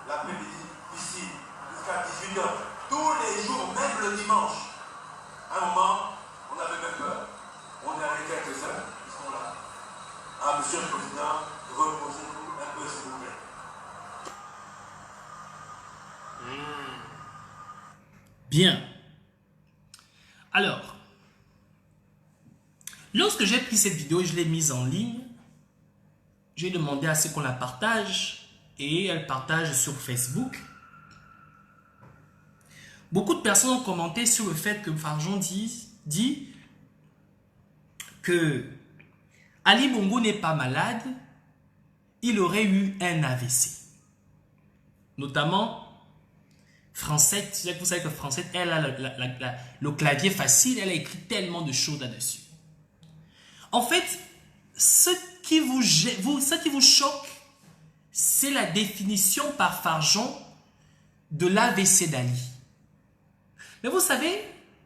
L'après-midi, ici, jusqu'à 18 h. Tous les jours, même le dimanche. À un moment, on avait même peur. On est avec quelques-uns qui sont là. Ah, monsieur le président, reposez-vous un peu, s'il vous plaît. Bien. Alors, lorsque j'ai pris cette vidéo et je l'ai mise en ligne, j'ai demandé à ce qu'on la partage et elle partage sur Facebook. Beaucoup de personnes ont commenté sur le fait que Farjon dit que Ali Bongo n'est pas malade, il aurait eu un AVC. Notamment, Francette, vous savez que Francette, elle a le clavier facile, elle a écrit tellement de choses là-dessus. En fait, ce qui vous choque, c'est la définition par Farjon de l'AVC d'Ali. Mais vous savez,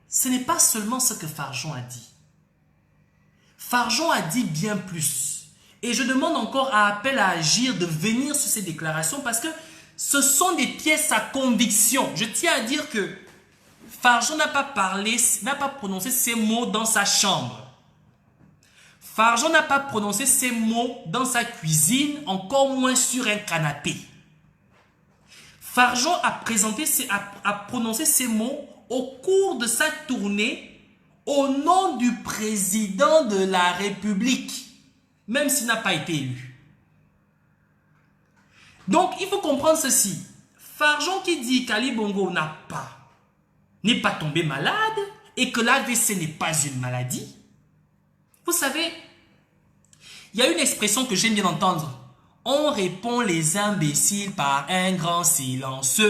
ce n'est pas seulement ce que Farjon a dit. Farjon a dit bien plus. Et je demande encore à Appel à agir de venir sur ces déclarations parce que ce sont des pièces à conviction. Je tiens à dire que Farjon n'a pas prononcé ces mots dans sa chambre. Farjon n'a pas prononcé ces mots dans sa cuisine, encore moins sur un canapé. Farjon a prononcé ces mots au cours de sa tournée au nom du président de la République, même s'il n'a pas été élu. Donc, il faut comprendre ceci. Farjon qui dit qu'Ali Bongo n'est pas tombé malade et que l'AVC n'est pas une maladie. Vous savez, il y a une expression que j'aime bien entendre. On répond les imbéciles par un grand silence.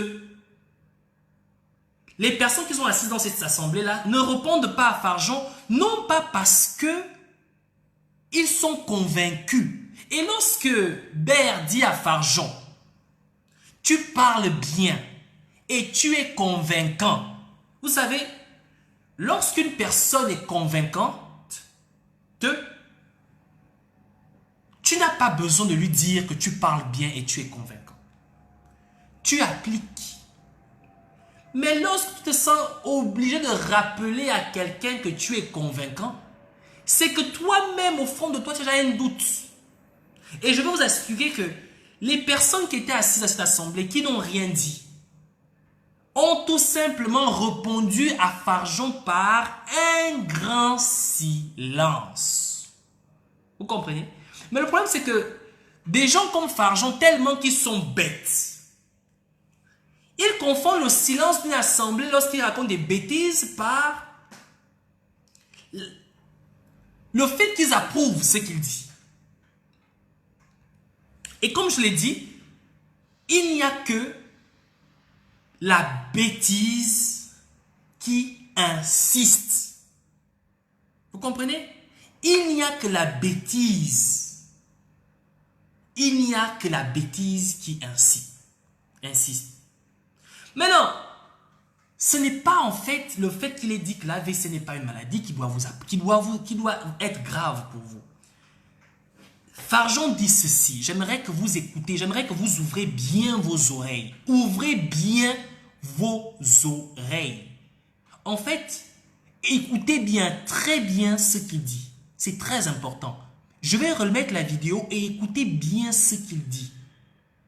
Les personnes qui sont assises dans cette assemblée-là ne répondent pas à Farjon, non pas parce que ils sont convaincus. Et lorsque Baird dit à Farjon, tu parles bien et tu es convaincant. Vous savez, lorsqu'une personne est convaincante, tu n'as pas besoin de lui dire que tu parles bien et tu es convaincant. Tu appliques. Mais lorsque tu te sens obligé de rappeler à quelqu'un que tu es convaincant, c'est que toi-même, au fond de toi, tu as un doute. Et je vais vous expliquer que les personnes qui étaient assises à cette assemblée, qui n'ont rien dit, ont tout simplement répondu à Farjon par un grand silence. Vous comprenez? Mais le problème, c'est que des gens comme Farjon, tellement qu'ils sont bêtes, ils confondent le silence d'une assemblée lorsqu'ils racontent des bêtises par le fait qu'ils approuvent ce qu'il dit. Et comme je l'ai dit, il n'y a que la bêtise qui insiste. Vous comprenez? Il n'y a que la bêtise. Il n'y a que la bêtise qui insiste. Maintenant, ce n'est pas en fait le fait qu'il ait dit que l'AVC n'est pas une maladie qui doit être grave pour vous. Farjon dit ceci, j'aimerais que vous écoutez, j'aimerais que vous ouvrez bien vos oreilles. Ouvrez bien vos oreilles. En fait, écoutez bien, très bien ce qu'il dit. C'est très important. Je vais remettre la vidéo et écoutez bien ce qu'il dit.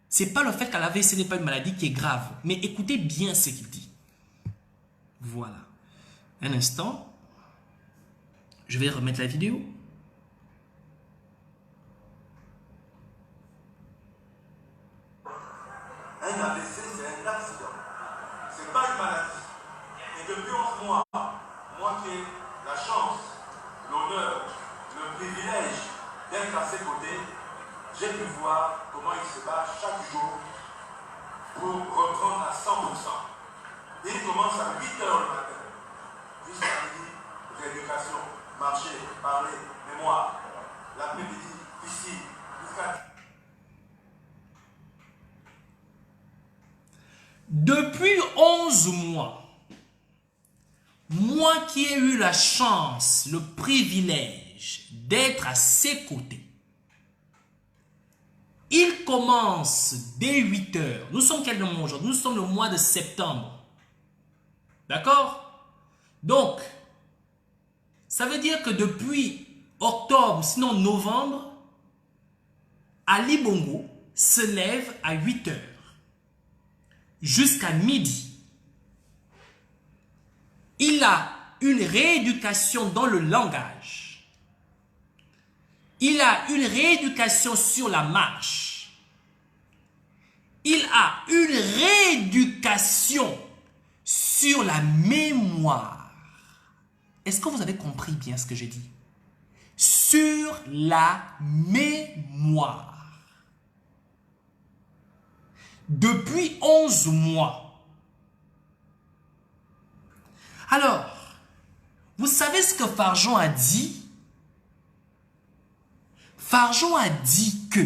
Ce n'est pas le fait qu'à l'AVC n'est pas une maladie qui est grave, mais écoutez bien ce qu'il dit. Voilà. Un instant. Je vais remettre la vidéo. Un AVC, c'est un accident. Ce n'est pas une maladie. Et depuis 11 mois, moi qui ai la chance, l'honneur, le privilège d'être à ses côtés, j'ai pu voir comment il se bat chaque jour pour reprendre à 100%. Il commence à 8 h le matin, jusqu'à midi, rééducation, marcher, parler, mémoire. L'après-midi, piscine, jusqu'à... Depuis 11 mois, moi qui ai eu la chance, le privilège d'être à ses côtés, il commence dès 8 h. Nous sommes quel mois aujourd'hui? Nous sommes le mois de septembre. D'accord? Donc, ça veut dire que depuis octobre, sinon novembre, Ali Bongo se lève à 8 h. Jusqu'à midi. Il a une rééducation dans le langage. Il a une rééducation sur la marche. Il a une rééducation sur la mémoire. Est-ce que vous avez compris bien ce que j'ai dit? Sur la mémoire. Depuis 11 mois, Alors, vous savez ce que Fargeon a dit? Fargeon a dit que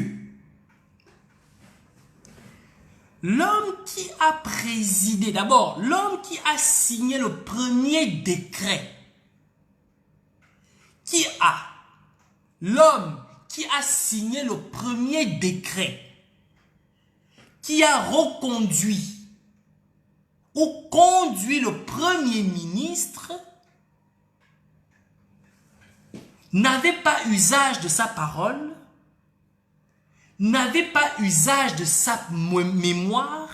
l'homme qui a présidé, d'abord, l'homme qui a signé le premier décret, l'homme qui a signé le premier décret, qui a reconduit ou conduit le premier ministre, n'avait pas usage de sa parole, n'avait pas usage de sa mémoire,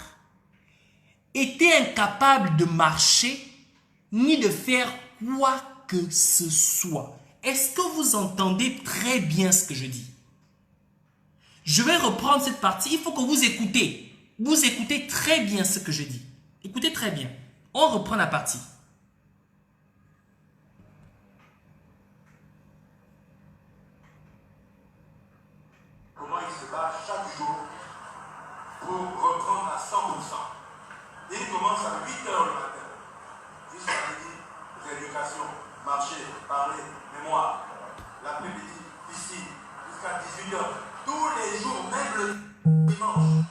était incapable de marcher, ni de faire quoi que ce soit. Est-ce que vous entendez très bien ce que je dis? Je vais reprendre cette partie, il faut que vous écoutez. Vous écoutez très bien ce que je dis. Écoutez très bien. On reprend la partie. Comment il se bat chaque jour pour reprendre à 100%. Il commence à 8 h le matin, jusqu'à midi, rééducation, marcher, parler, mémoire. L'après-midi, piscine, jusqu'à 18 h. Tous les jours, même le dimanche.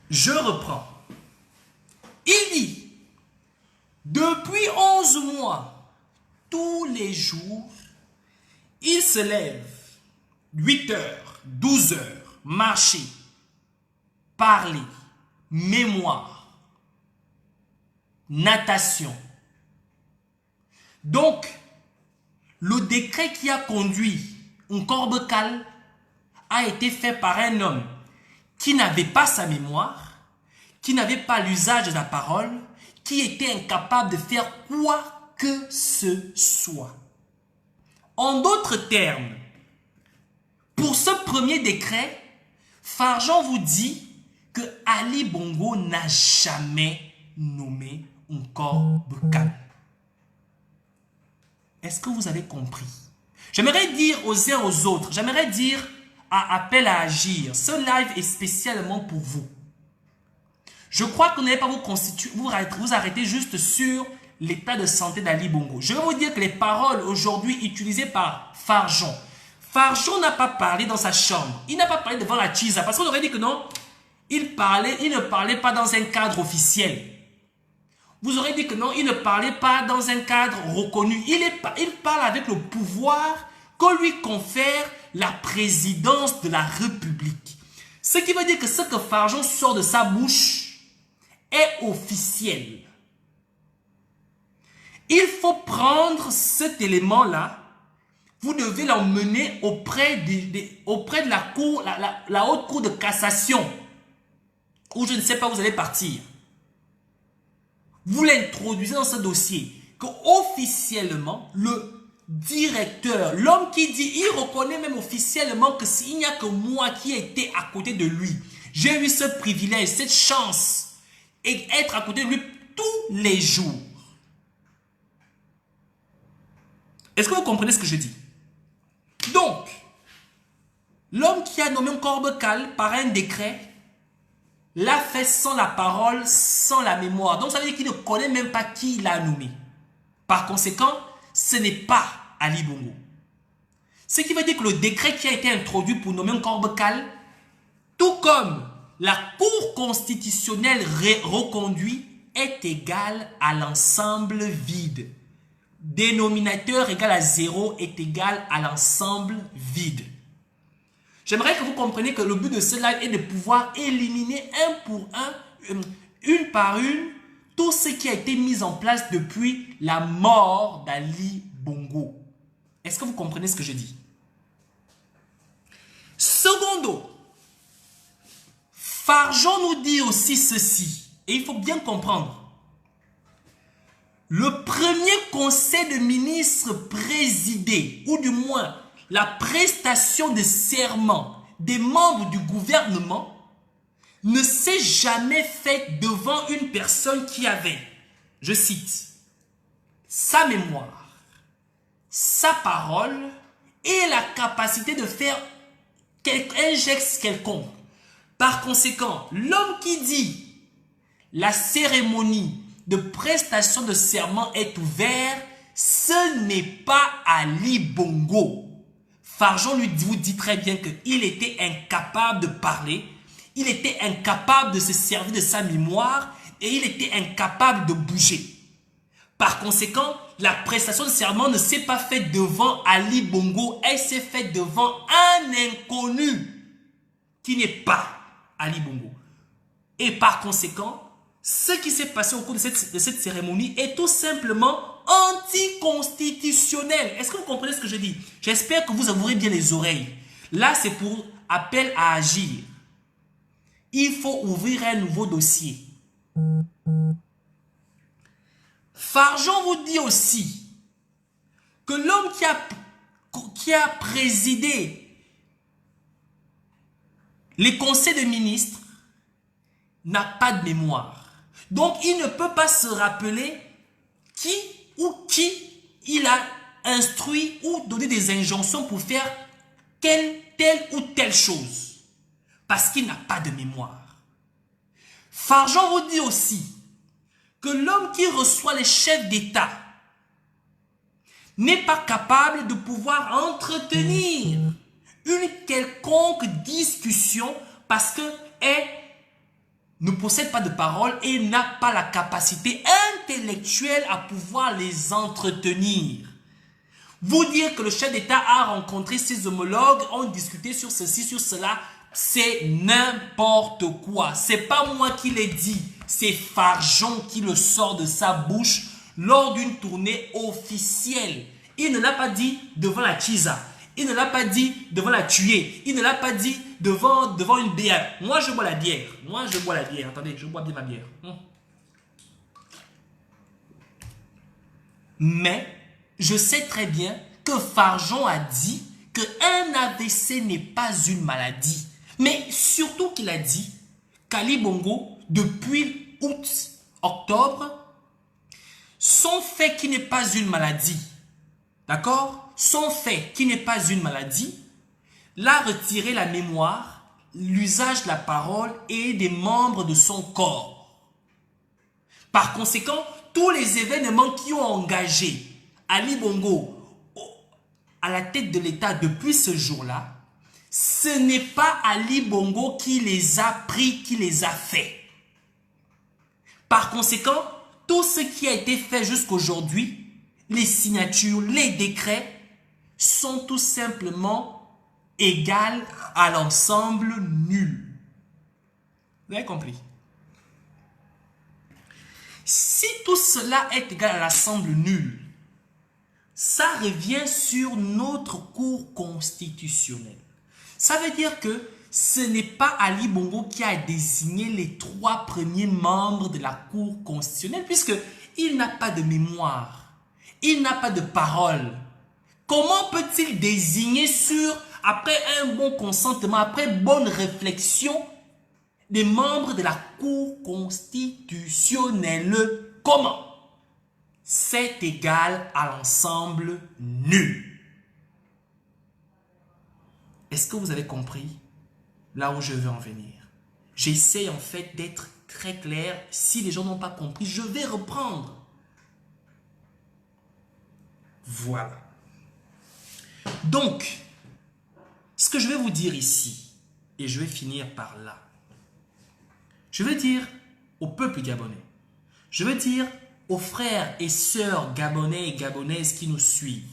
Je reprends. Il dit, depuis 11 mois, tous les jours, il se lève 8 h, 12 h, marcher, parler, mémoire, natation. Donc, le décret qui a conduit un Corbecal a été fait par un homme qui n'avait pas sa mémoire, qui n'avait pas l'usage de la parole, qui était incapable de faire quoi que ce soit. En d'autres termes, pour ce premier décret, Fargeon vous dit que Ali Bongo n'a jamais nommé un Corbecal. Est-ce que vous avez compris? J'aimerais dire aux uns aux autres, j'aimerais dire à Appel à agir, ce live est spécialement pour vous. Je crois que vous n'allez pas vous arrêter juste sur l'état de santé d'Ali Bongo. Je vais vous dire que les paroles aujourd'hui utilisées par Fargeon, Fargeon n'a pas parlé dans sa chambre, il n'a pas parlé devant la Chisa, parce qu'on aurait dit que non, il ne parlait pas dans un cadre officiel. Vous aurez dit que non, il ne parlait pas dans un cadre reconnu. Il parle avec le pouvoir que lui confère la présidence de la République. Ce qui veut dire que ce que Fargeon sort de sa bouche est officiel. Il faut prendre cet élément-là, vous devez l'emmener auprès de la cour, la haute cour de cassation, où je ne sais pas, vous allez partir. Vous l'introduisez dans ce dossier, que officiellement, le directeur, l'homme qui dit, il reconnaît même officiellement que s'il n'y a que moi qui ai été à côté de lui, j'ai eu ce privilège, cette chance, et être à côté de lui tous les jours. Est-ce que vous comprenez ce que je dis? Donc, l'homme qui a nommé un Corbecal par un décret, l'a fait sans la parole, sans la mémoire. Donc ça veut dire qu'il ne connaît même pas qui l'a nommé. Par conséquent, ce n'est pas Ali Bongo. Ce qui veut dire que le décret qui a été introduit pour nommer un Corbecal, tout comme la Cour constitutionnelle reconduit, est égal à l'ensemble vide. Dénominateur égal à 0 est égal à l'ensemble vide. J'aimerais que vous compreniez que le but de ce live est de pouvoir éliminer un pour un, une par une, tout ce qui a été mis en place depuis la mort d'Ali Bongo. Est-ce que vous comprenez ce que je dis? Secondo, Fargeon nous dit aussi ceci, et il faut bien comprendre. Le premier conseil de ministres présidé, ou du moins la prestation de serment des membres du gouvernement ne s'est jamais faite devant une personne qui avait, je cite, sa mémoire, sa parole et la capacité de faire un geste quelconque. Par conséquent, l'homme qui dit la cérémonie de prestation de serment est ouverte, ce n'est pas Ali Bongo. Farjon vous dit très bien qu'il était incapable de parler, il était incapable de se servir de sa mémoire et il était incapable de bouger. Par conséquent, la prestation de serment ne s'est pas faite devant Ali Bongo, elle s'est faite devant un inconnu qui n'est pas Ali Bongo. Et par conséquent, ce qui s'est passé au cours de cette cérémonie est tout simplement anticonstitutionnel. Est-ce que vous comprenez ce que je dis? J'espère que vous ouvrez bien les oreilles. Là, c'est pour appel à agir. Il faut ouvrir un nouveau dossier. Farjon vous dit aussi que l'homme qui a présidé les conseils de ministres n'a pas de mémoire. Donc, il ne peut pas se rappeler qui il a instruit ou donné des injonctions pour faire telle ou telle chose. Parce qu'il n'a pas de mémoire. Farjon vous dit aussi que l'homme qui reçoit les chefs d'État n'est pas capable de pouvoir entretenir une quelconque discussion parce qu'elle ne possède pas de parole et n'a pas la capacité intellectuelle à pouvoir les entretenir. Vous dire que le chef d'État a rencontré ses homologues, ont discuté sur ceci, sur cela, c'est n'importe quoi. C'est pas moi qui l'ai dit, c'est Farjon qui le sort de sa bouche lors d'une tournée officielle. Il ne l'a pas dit devant la Chiza. Il ne l'a pas dit devant la tuée. Il ne l'a pas dit devant une bière. Moi, je bois la bière. Moi, je bois la bière. Attendez, je bois bien ma bière. Mais, je sais très bien que Farjon a dit qu'un AVC n'est pas une maladie. Mais surtout qu'il a dit qu'Ali Bongo, depuis août-octobre, son fait qui n'est pas une maladie, d'accord? Son fait qui n'est pas une maladie, l'a retiré la mémoire, l'usage de la parole et des membres de son corps. Par conséquent, tous les événements qui ont engagé Ali Bongo à la tête de l'État depuis ce jour-là, ce n'est pas Ali Bongo qui les a pris, qui les a faits. Par conséquent, tout ce qui a été fait jusqu'aujourd'hui, les signatures, les décrets, sont tout simplement égales à l'ensemble nul. Vous avez compris? Si tout cela est égal à l'ensemble nul, ça revient sur notre cour constitutionnelle. Ça veut dire que ce n'est pas Ali Bongo qui a désigné les 3 premiers membres de la cour constitutionnelle puisqu'il n'a pas de mémoire, il n'a pas de parole. Comment peut-il désigner après un bon consentement, après bonne réflexion, des membres de la cour constitutionnelle? Comment? C'est égal à l'ensemble nul. Est-ce que vous avez compris là où je veux en venir? J'essaie en fait d'être très clair. Si les gens n'ont pas compris, je vais reprendre. Voilà. Donc, ce que je vais vous dire ici, et je vais finir par là, je veux dire au peuple gabonais, je veux dire aux frères et sœurs gabonais et gabonaises qui nous suivent.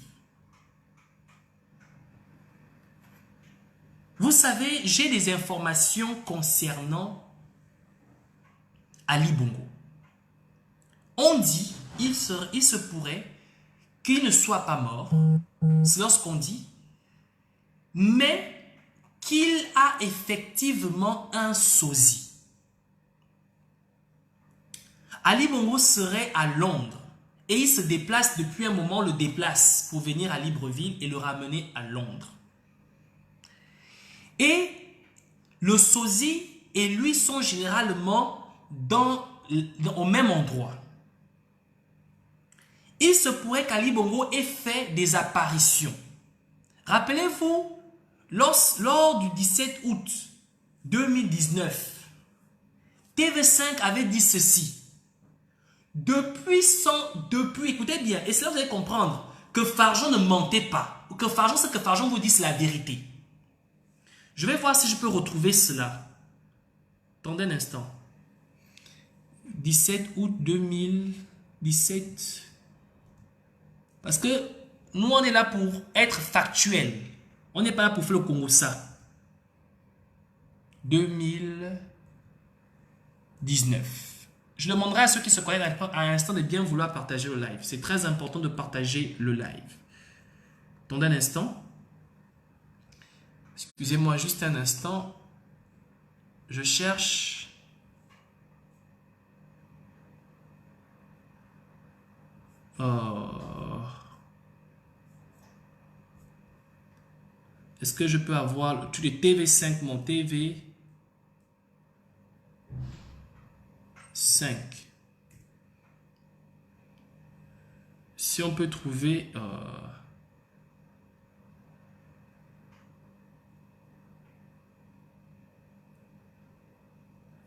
Vous savez, j'ai des informations concernant Ali Bongo. On dit, il se pourrait qu'il ne soit pas mort, c'est lorsqu'on dit, mais qu'il a effectivement un sosie. Ali Bongo serait à Londres et il se déplace depuis un moment, le déplace pour venir à Libreville et le ramener à Londres. Et le sosie et lui sont généralement au même endroit. Il se pourrait qu'Ali Bongo ait fait des apparitions. Rappelez-vous, lors du 17 août 2019, TV5 avait dit ceci. Depuis, écoutez bien, et cela vous allez comprendre que Farjon ne mentait pas. Ou que Farjon, ce que Farjon vous dit, c'est la vérité. Je vais voir si je peux retrouver cela. Attendez un instant. 17 août 2017. Parce que nous, on est là pour être factuel. On n'est pas là pour faire le Congo ça. 2019. Je demanderai à ceux qui se connectent à l'instant de bien vouloir partager le live. C'est très important de partager le live. Attendez un instant. Excusez-moi juste un instant. Je cherche. Est-ce que je peux avoir tous les TV5, mon TV 5. Si on peut trouver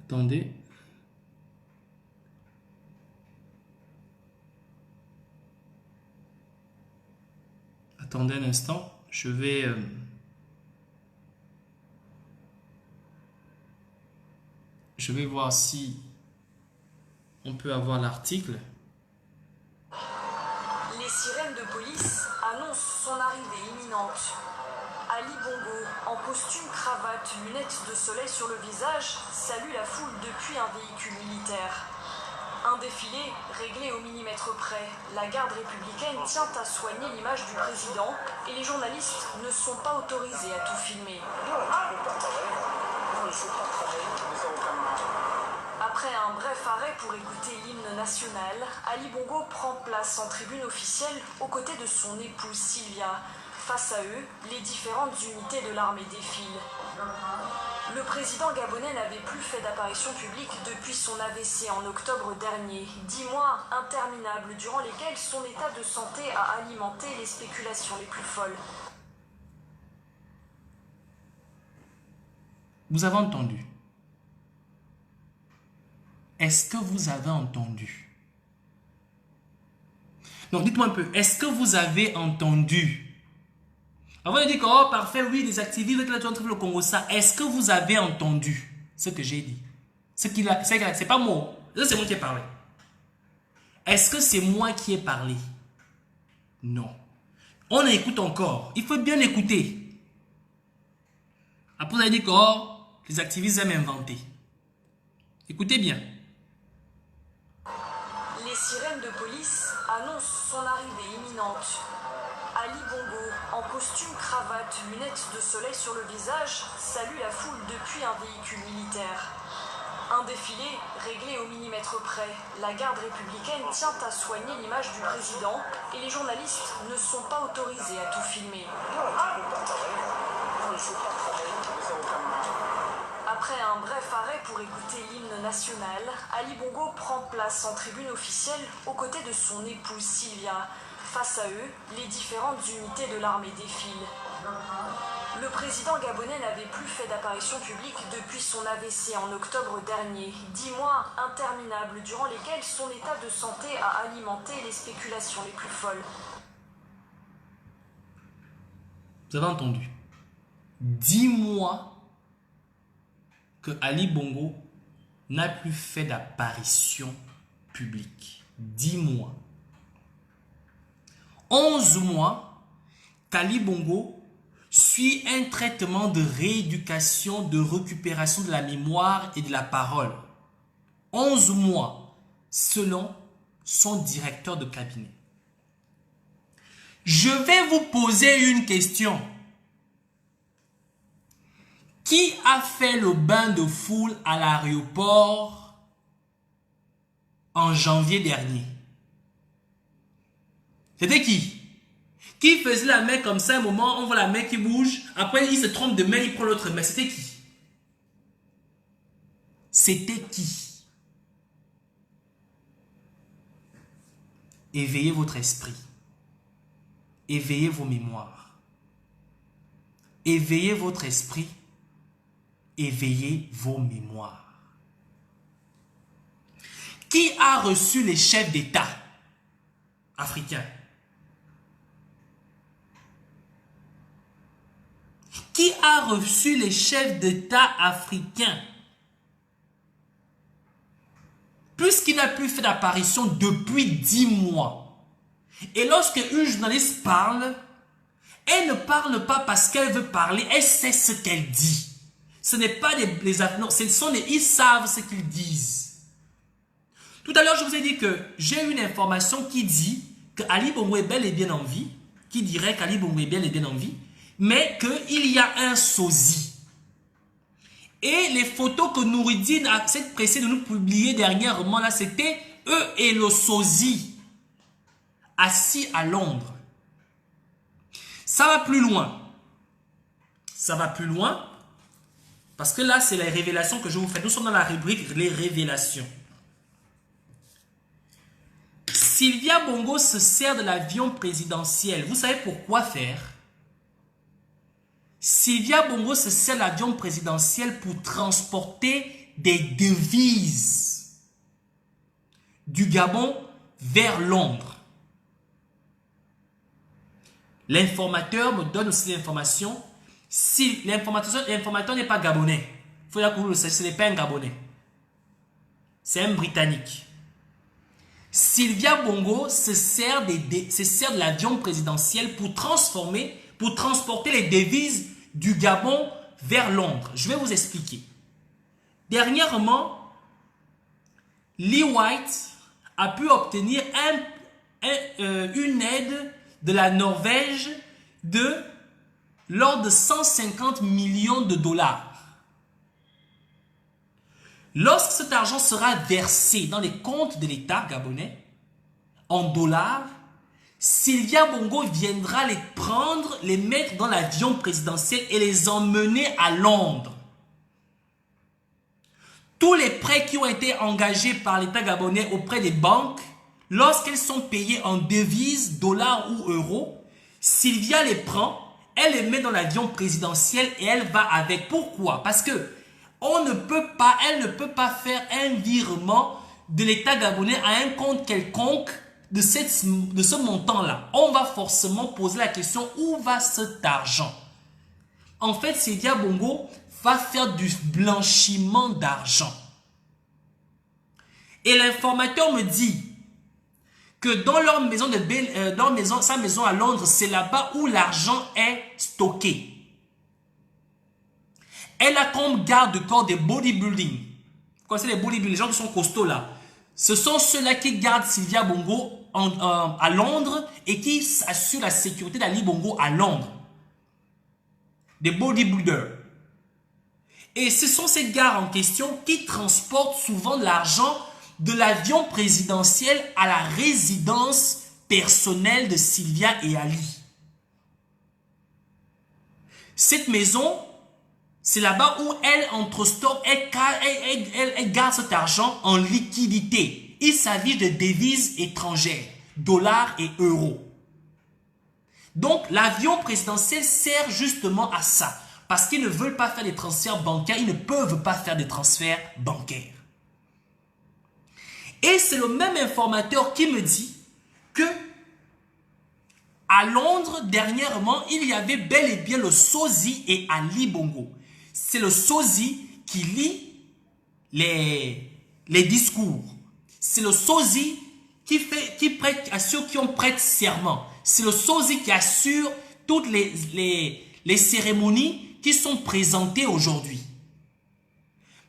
attendez. Attendez un instant, je vais voir si on peut avoir l'article. Les sirènes de police annoncent son arrivée imminente. Ali Bongo, en costume, cravate, lunettes de soleil sur le visage, salue la foule depuis un véhicule militaire. Un défilé réglé au millimètre près. La garde républicaine tient à soigner l'image du président et les journalistes ne sont pas autorisés à tout filmer. Après un bref arrêt pour écouter l'hymne national, Ali Bongo prend place en tribune officielle aux côtés de son épouse Sylvia. Face à eux, les différentes unités de l'armée défilent. Le président gabonais n'avait plus fait d'apparition publique depuis son AVC en octobre dernier. 10 mois interminables durant lesquels son état de santé a alimenté les spéculations les plus folles. Vous avez entendu? Est-ce que vous avez entendu? Donc dites-moi un peu, est-ce que vous avez entendu? Avant de dire que, oh parfait, oui, les activistes là, tu le Congo, ça, est-ce que vous avez entendu ce que j'ai dit? C'est pas moi, c'est moi qui ai parlé. Est-ce que c'est moi qui ai parlé? Non. On écoute encore, il faut bien écouter. Après vous avez dit que, oh, les activistes aiment inventer. Écoutez bien. Les sirènes de police annoncent son arrivée imminente. Ali Bongo, en costume, cravate, lunettes de soleil sur le visage, salue la foule depuis un véhicule militaire. Un défilé réglé au millimètre près. La garde républicaine tient à soigner l'image du président et les journalistes ne sont pas autorisés à tout filmer. Après un bref arrêt pour écouter l'hymne national, Ali Bongo prend place en tribune officielle aux côtés de son épouse Sylvia. Face à eux, les différentes unités de l'armée défilent. Le président gabonais n'avait plus fait d'apparition publique depuis son AVC en octobre dernier. 10 mois interminables durant lesquels son état de santé a alimenté les spéculations les plus folles. Vous avez entendu? 10 mois que Ali Bongo n'a plus fait d'apparition publique. 10 mois. 11 mois qu'Ali Bongo suit un traitement de rééducation, de récupération de la mémoire et de la parole. 11 mois, selon son directeur de cabinet. Je vais vous poser une question. Qui a fait le bain de foule à l'aéroport en janvier dernier? C'était qui? Qui faisait la main comme ça, un moment, on voit la main qui bouge, après il se trompe de main, il prend l'autre main. C'était qui? C'était qui? Éveillez votre esprit. Éveillez vos mémoires. Éveillez votre esprit éveiller vos mémoires. Qui a reçu les chefs d'État africains? Qui a reçu les chefs d'État africains? Puisqu'il n'a plus fait d'apparition depuis 10 mois. Et lorsque une journaliste parle, elle ne parle pas parce qu'elle veut parler, elle sait ce qu'elle dit. Ce n'est pas non, ils savent ce qu'ils disent. Tout à l'heure, je vous ai dit que j'ai une information qui dit que Ali Bongo est bel et bien en vie, qui dirait qu'Ali Bongo est bel et bien en vie, mais qu'il y a un sosie. Et les photos que Nouridine a cette pressée de nous publier dernièrement, là, c'était eux et le sosie assis à Londres. Ça va plus loin. Ça va plus loin. Parce que là, c'est les révélations que je vous fais. Nous sommes dans la rubrique les révélations. Sylvia Bongo se sert de l'avion présidentiel. Vous savez pourquoi faire? Sylvia Bongo se sert de l'avion présidentiel pour transporter des devises du Gabon vers Londres. L'informateur me donne aussi l'information. Si l'informateur n'est pas gabonais, il faut dire que vous le sachiez, ce n'est pas un Gabonais. C'est un Britannique. Sylvia Bongo se sert de l'avion présidentiel pour transporter les devises du Gabon vers Londres. Je vais vous expliquer. Dernièrement, Lee White a pu obtenir une aide de la Norvège de l'ordre de 150 millions de dollars. Lorsque cet argent sera versé dans les comptes de l'État gabonais en dollars, Sylvia Bongo viendra les prendre, les mettre dans l'avion présidentiel et les emmener à Londres. Tous les prêts qui ont été engagés par l'État gabonais auprès des banques, lorsqu'elles sont payées en devises, dollars ou euros, Sylvia les prend, elle les met dans l'avion présidentiel et elle va avec. Pourquoi? Parce que elle ne peut pas faire un virement de l'État gabonais à un compte quelconque de ce montant-là. On va forcément poser la question, où va cet argent? En fait, Sylvia Bongo va faire du blanchiment d'argent. Et l'informateur me dit que dans leur maison sa maison à Londres, c'est là-bas où l'argent est stocké. Elle a comme garde-corps des bodybuilding. Vous connaissez les bodybuilding, les gens qui sont costauds là. Ce sont ceux-là qui gardent Sylvia Bongo à Londres et qui assurent la sécurité d'Ali Bongo à Londres. Des bodybuilders. Et ce sont ces gars en question qui transportent souvent l'argent de l'avion présidentiel à la résidence personnelle de Sylvia et Ali. Cette maison, c'est là-bas où elle entrestocke, elle garde cet argent en liquidité. Il s'agit de devises étrangères, dollars et euros. Donc, l'avion présidentiel sert justement à ça. Parce qu'ils ne veulent pas faire des transferts bancaires, ils ne peuvent pas faire des transferts bancaires. Et c'est le même informateur qui me dit que à Londres, dernièrement, il y avait bel et bien le sosie et Ali Bongo. C'est le sosie qui lit les discours. C'est le sosie assure qui ont prête serment. C'est le sosie qui assure toutes les cérémonies qui sont présentées aujourd'hui.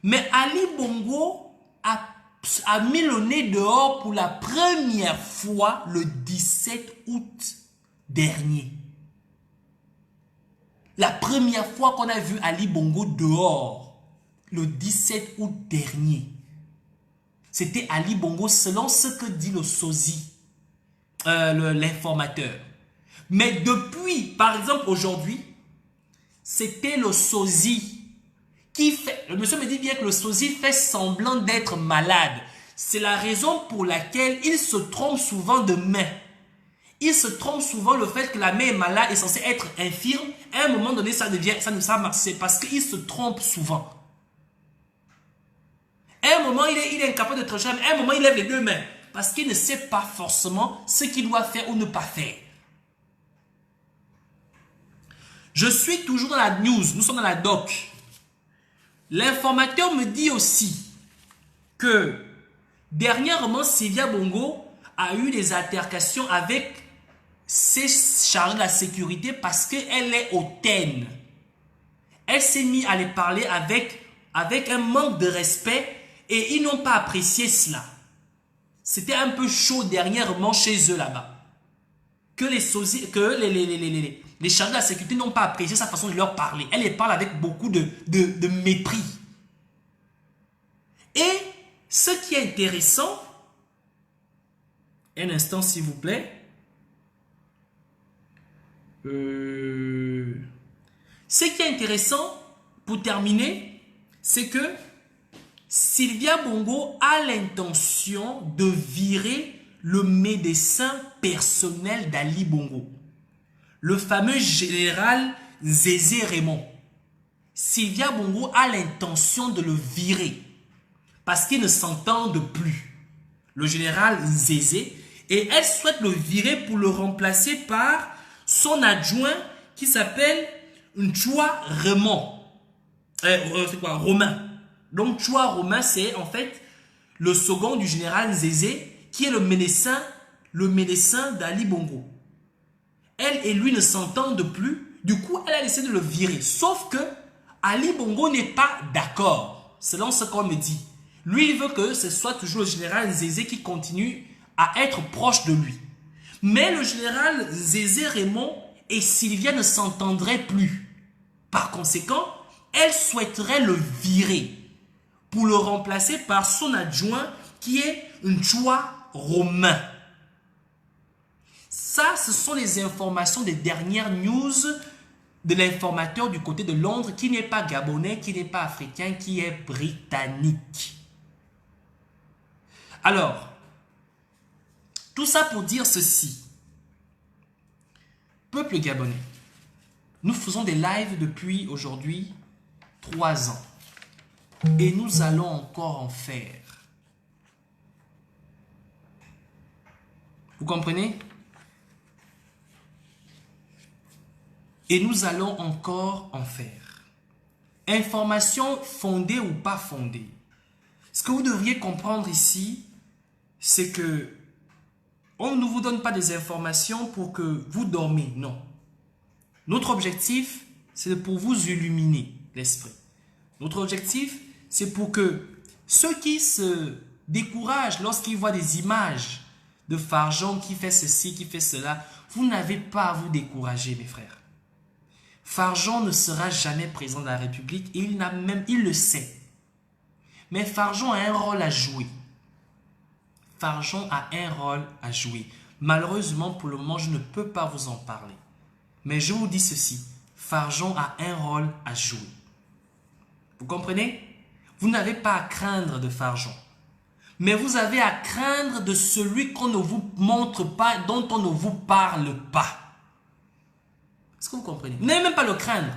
Mais Ali Bongo a mis le nez dehors pour la première fois le 17 août dernier. La première fois qu'on a vu Ali Bongo dehors, le 17 août dernier, c'était Ali Bongo selon ce que dit le sosie, l'informateur. Mais depuis, par exemple aujourd'hui, c'était le sosie qui fait... Le monsieur me dit bien que le sosie fait semblant d'être malade. C'est la raison pour laquelle il se trompe souvent de main. Il se trompe souvent le fait que la main est malade, est censée être infirme. À un moment donné, ça marche. C'est parce qu'il se trompe souvent. À un moment, il est incapable de trancher, mais à un moment, il lève les deux mains. Parce qu'il ne sait pas forcément ce qu'il doit faire ou ne pas faire. Je suis toujours dans la news, nous sommes dans la doc. L'informateur me dit aussi que dernièrement, Sylvia Bongo a eu des altercations avec ses chargés de la sécurité parce qu'elle est hautaine. Elle s'est mise à les parler avec un manque de respect et ils n'ont pas apprécié cela. C'était un peu chaud dernièrement chez eux là-bas. Que les chargés de la sécurité n'ont pas apprécié sa façon de leur parler. Elle les parle avec beaucoup de mépris. Et ce qui est intéressant, un instant s'il vous plaît. Ce qui est intéressant, pour terminer, c'est que Sylvia Bongo a l'intention de virer le médecin personnel d'Ali Bongo. Le fameux général Zézé Raymond. Sylvia Bongo a l'intention de le virer parce qu'ils ne s'entendent plus. Le général Zézé, et elle souhaite le virer pour le remplacer par son adjoint qui s'appelle Nchoua Raymond. C'est quoi? Romain. Donc Nchoua Romain, c'est en fait le second du général Zézé qui est le médecin d'Ali Bongo. Elle et lui ne s'entendent plus. Du coup, elle a décidé de le virer. Sauf que Ali Bongo n'est pas d'accord. Selon ce qu'on me dit. Lui, il veut que ce soit toujours le général Zézé qui continue à être proche de lui. Mais le général Zézé Raymond et Sylvia ne s'entendraient plus. Par conséquent, elle souhaiterait le virer pour le remplacer par son adjoint qui est Nchoua Romain. Ça, ce sont les informations des dernières news de l'informateur du côté de Londres qui n'est pas gabonais, qui n'est pas africain, qui est britannique. Alors, tout ça pour dire ceci. Peuple gabonais, nous faisons des lives depuis aujourd'hui 3 ans. Et nous allons encore en faire. Vous comprenez? Et nous allons encore en faire. Information fondée ou pas fondée. Ce que vous devriez comprendre ici, c'est que on ne vous donne pas des informations pour que vous dormiez, non. Notre objectif, c'est pour vous illuminer l'esprit. Notre objectif, c'est pour que ceux qui se découragent lorsqu'ils voient des images de Farjon qui fait ceci, qui fait cela, vous n'avez pas à vous décourager, mes frères. Farjon ne sera jamais président de la République et il le sait. Mais Farjon a un rôle à jouer. Farjon a un rôle à jouer. Malheureusement, pour le moment, je ne peux pas vous en parler. Mais je vous dis ceci, Farjon a un rôle à jouer. Vous comprenez? Vous n'avez pas à craindre de Farjon. Mais vous avez à craindre de celui qu'on ne vous montre pas, dont on ne vous parle pas. Est-ce que vous comprenez? Vous n'avez même pas à le craindre.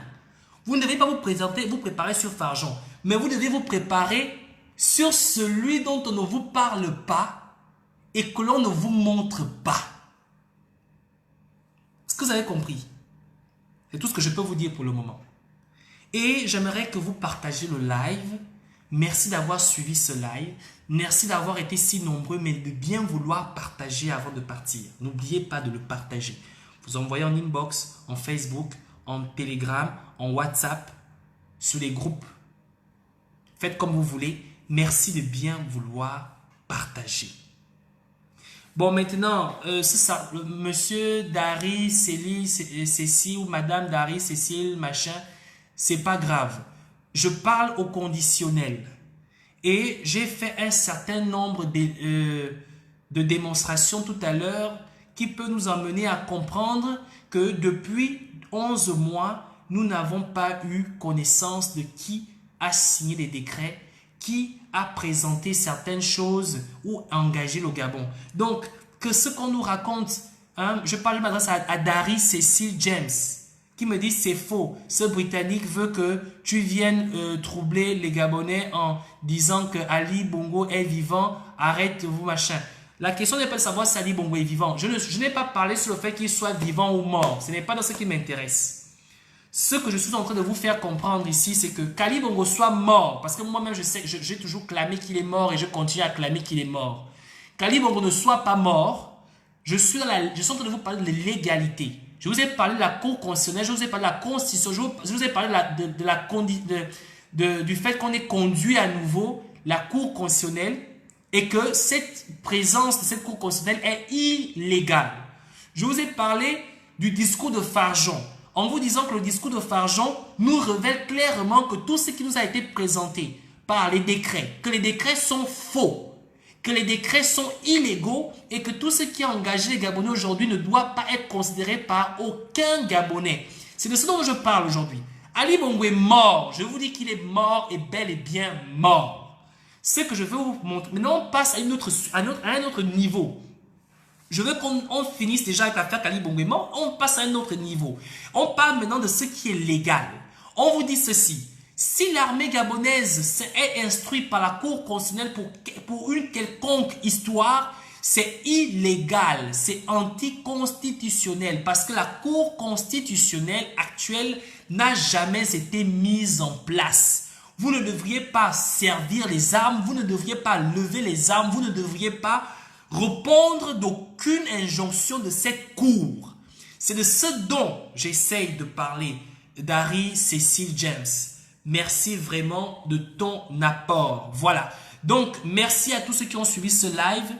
Vous ne devez pas vous préparer sur Farjon. Mais vous devez vous préparer sur celui dont on ne vous parle pas et que l'on ne vous montre pas. Est-ce que vous avez compris? C'est tout ce que je peux vous dire pour le moment. Et j'aimerais que vous partagiez le live. Merci d'avoir suivi ce live. Merci d'avoir été si nombreux, mais de bien vouloir partager avant de partir. N'oubliez pas de le partager. Vous envoyez en inbox, en Facebook, en Telegram, en WhatsApp, sur les groupes. Faites comme vous voulez. Merci de bien vouloir partager. Bon, maintenant, c'est ça. Monsieur Dari, Cécile ou Madame Dari, Cécile, machin, c'est pas grave. Je parle au conditionnel. Et j'ai fait un certain nombre de démonstrations tout à l'heure qui peut nous emmener à comprendre que depuis 11 mois, nous n'avons pas eu connaissance de qui a signé les décrets, qui a présenté certaines choses ou engagé le Gabon. Donc, que ce qu'on nous raconte, hein, je m'adresse à Dari Cécile James, qui me disent c'est faux. Ce Britannique veut que tu viennes troubler les Gabonais en disant que Ali Bongo est vivant. Arrête-vous, machin. La question n'est pas de savoir si Ali Bongo est vivant. Je n'ai pas parlé sur le fait qu'il soit vivant ou mort. Ce n'est pas dans ce qui m'intéresse. Ce que je suis en train de vous faire comprendre ici, c'est que qu'Ali Bongo soit mort, parce que moi-même, je sais, j'ai toujours clamé qu'il est mort et je continue à clamer qu'il est mort. Qu'Ali Bongo ne soit pas mort, je suis en train de vous parler de l'égalité. Je vous ai parlé de la Cour constitutionnelle, je vous ai parlé de la Constitution, je vous ai parlé du fait qu'on ait conduit à nouveau la Cour constitutionnelle et que cette présence de cette Cour constitutionnelle est illégale. Je vous ai parlé du discours de Farjon, en vous disant que le discours de Farjon nous révèle clairement que tout ce qui nous a été présenté par les décrets, que les décrets sont faux, que les décrets sont illégaux et que tout ce qui a engagé les Gabonais aujourd'hui ne doit pas être considéré par aucun Gabonais. C'est de ce dont je parle aujourd'hui. Ali Bongo est mort. Je vous dis qu'il est mort et bel et bien mort. Ce que je veux vous montrer. Maintenant, on passe à un autre niveau. Je veux qu'on finisse déjà avec l'affaire qu'Ali Bongo est mort. On passe à un autre niveau. On parle maintenant de ce qui est légal. On vous dit ceci. Si l'armée gabonaise est instruite par la Cour constitutionnelle pour une quelconque histoire, c'est illégal, c'est anticonstitutionnel parce que la Cour constitutionnelle actuelle n'a jamais été mise en place. Vous ne devriez pas servir les armes, vous ne devriez pas lever les armes, vous ne devriez pas répondre d'aucune injonction de cette Cour. C'est de ce dont j'essaye de parler, Dari Cécile James. Merci vraiment de ton apport. Voilà. Donc, merci à tous ceux qui ont suivi ce live.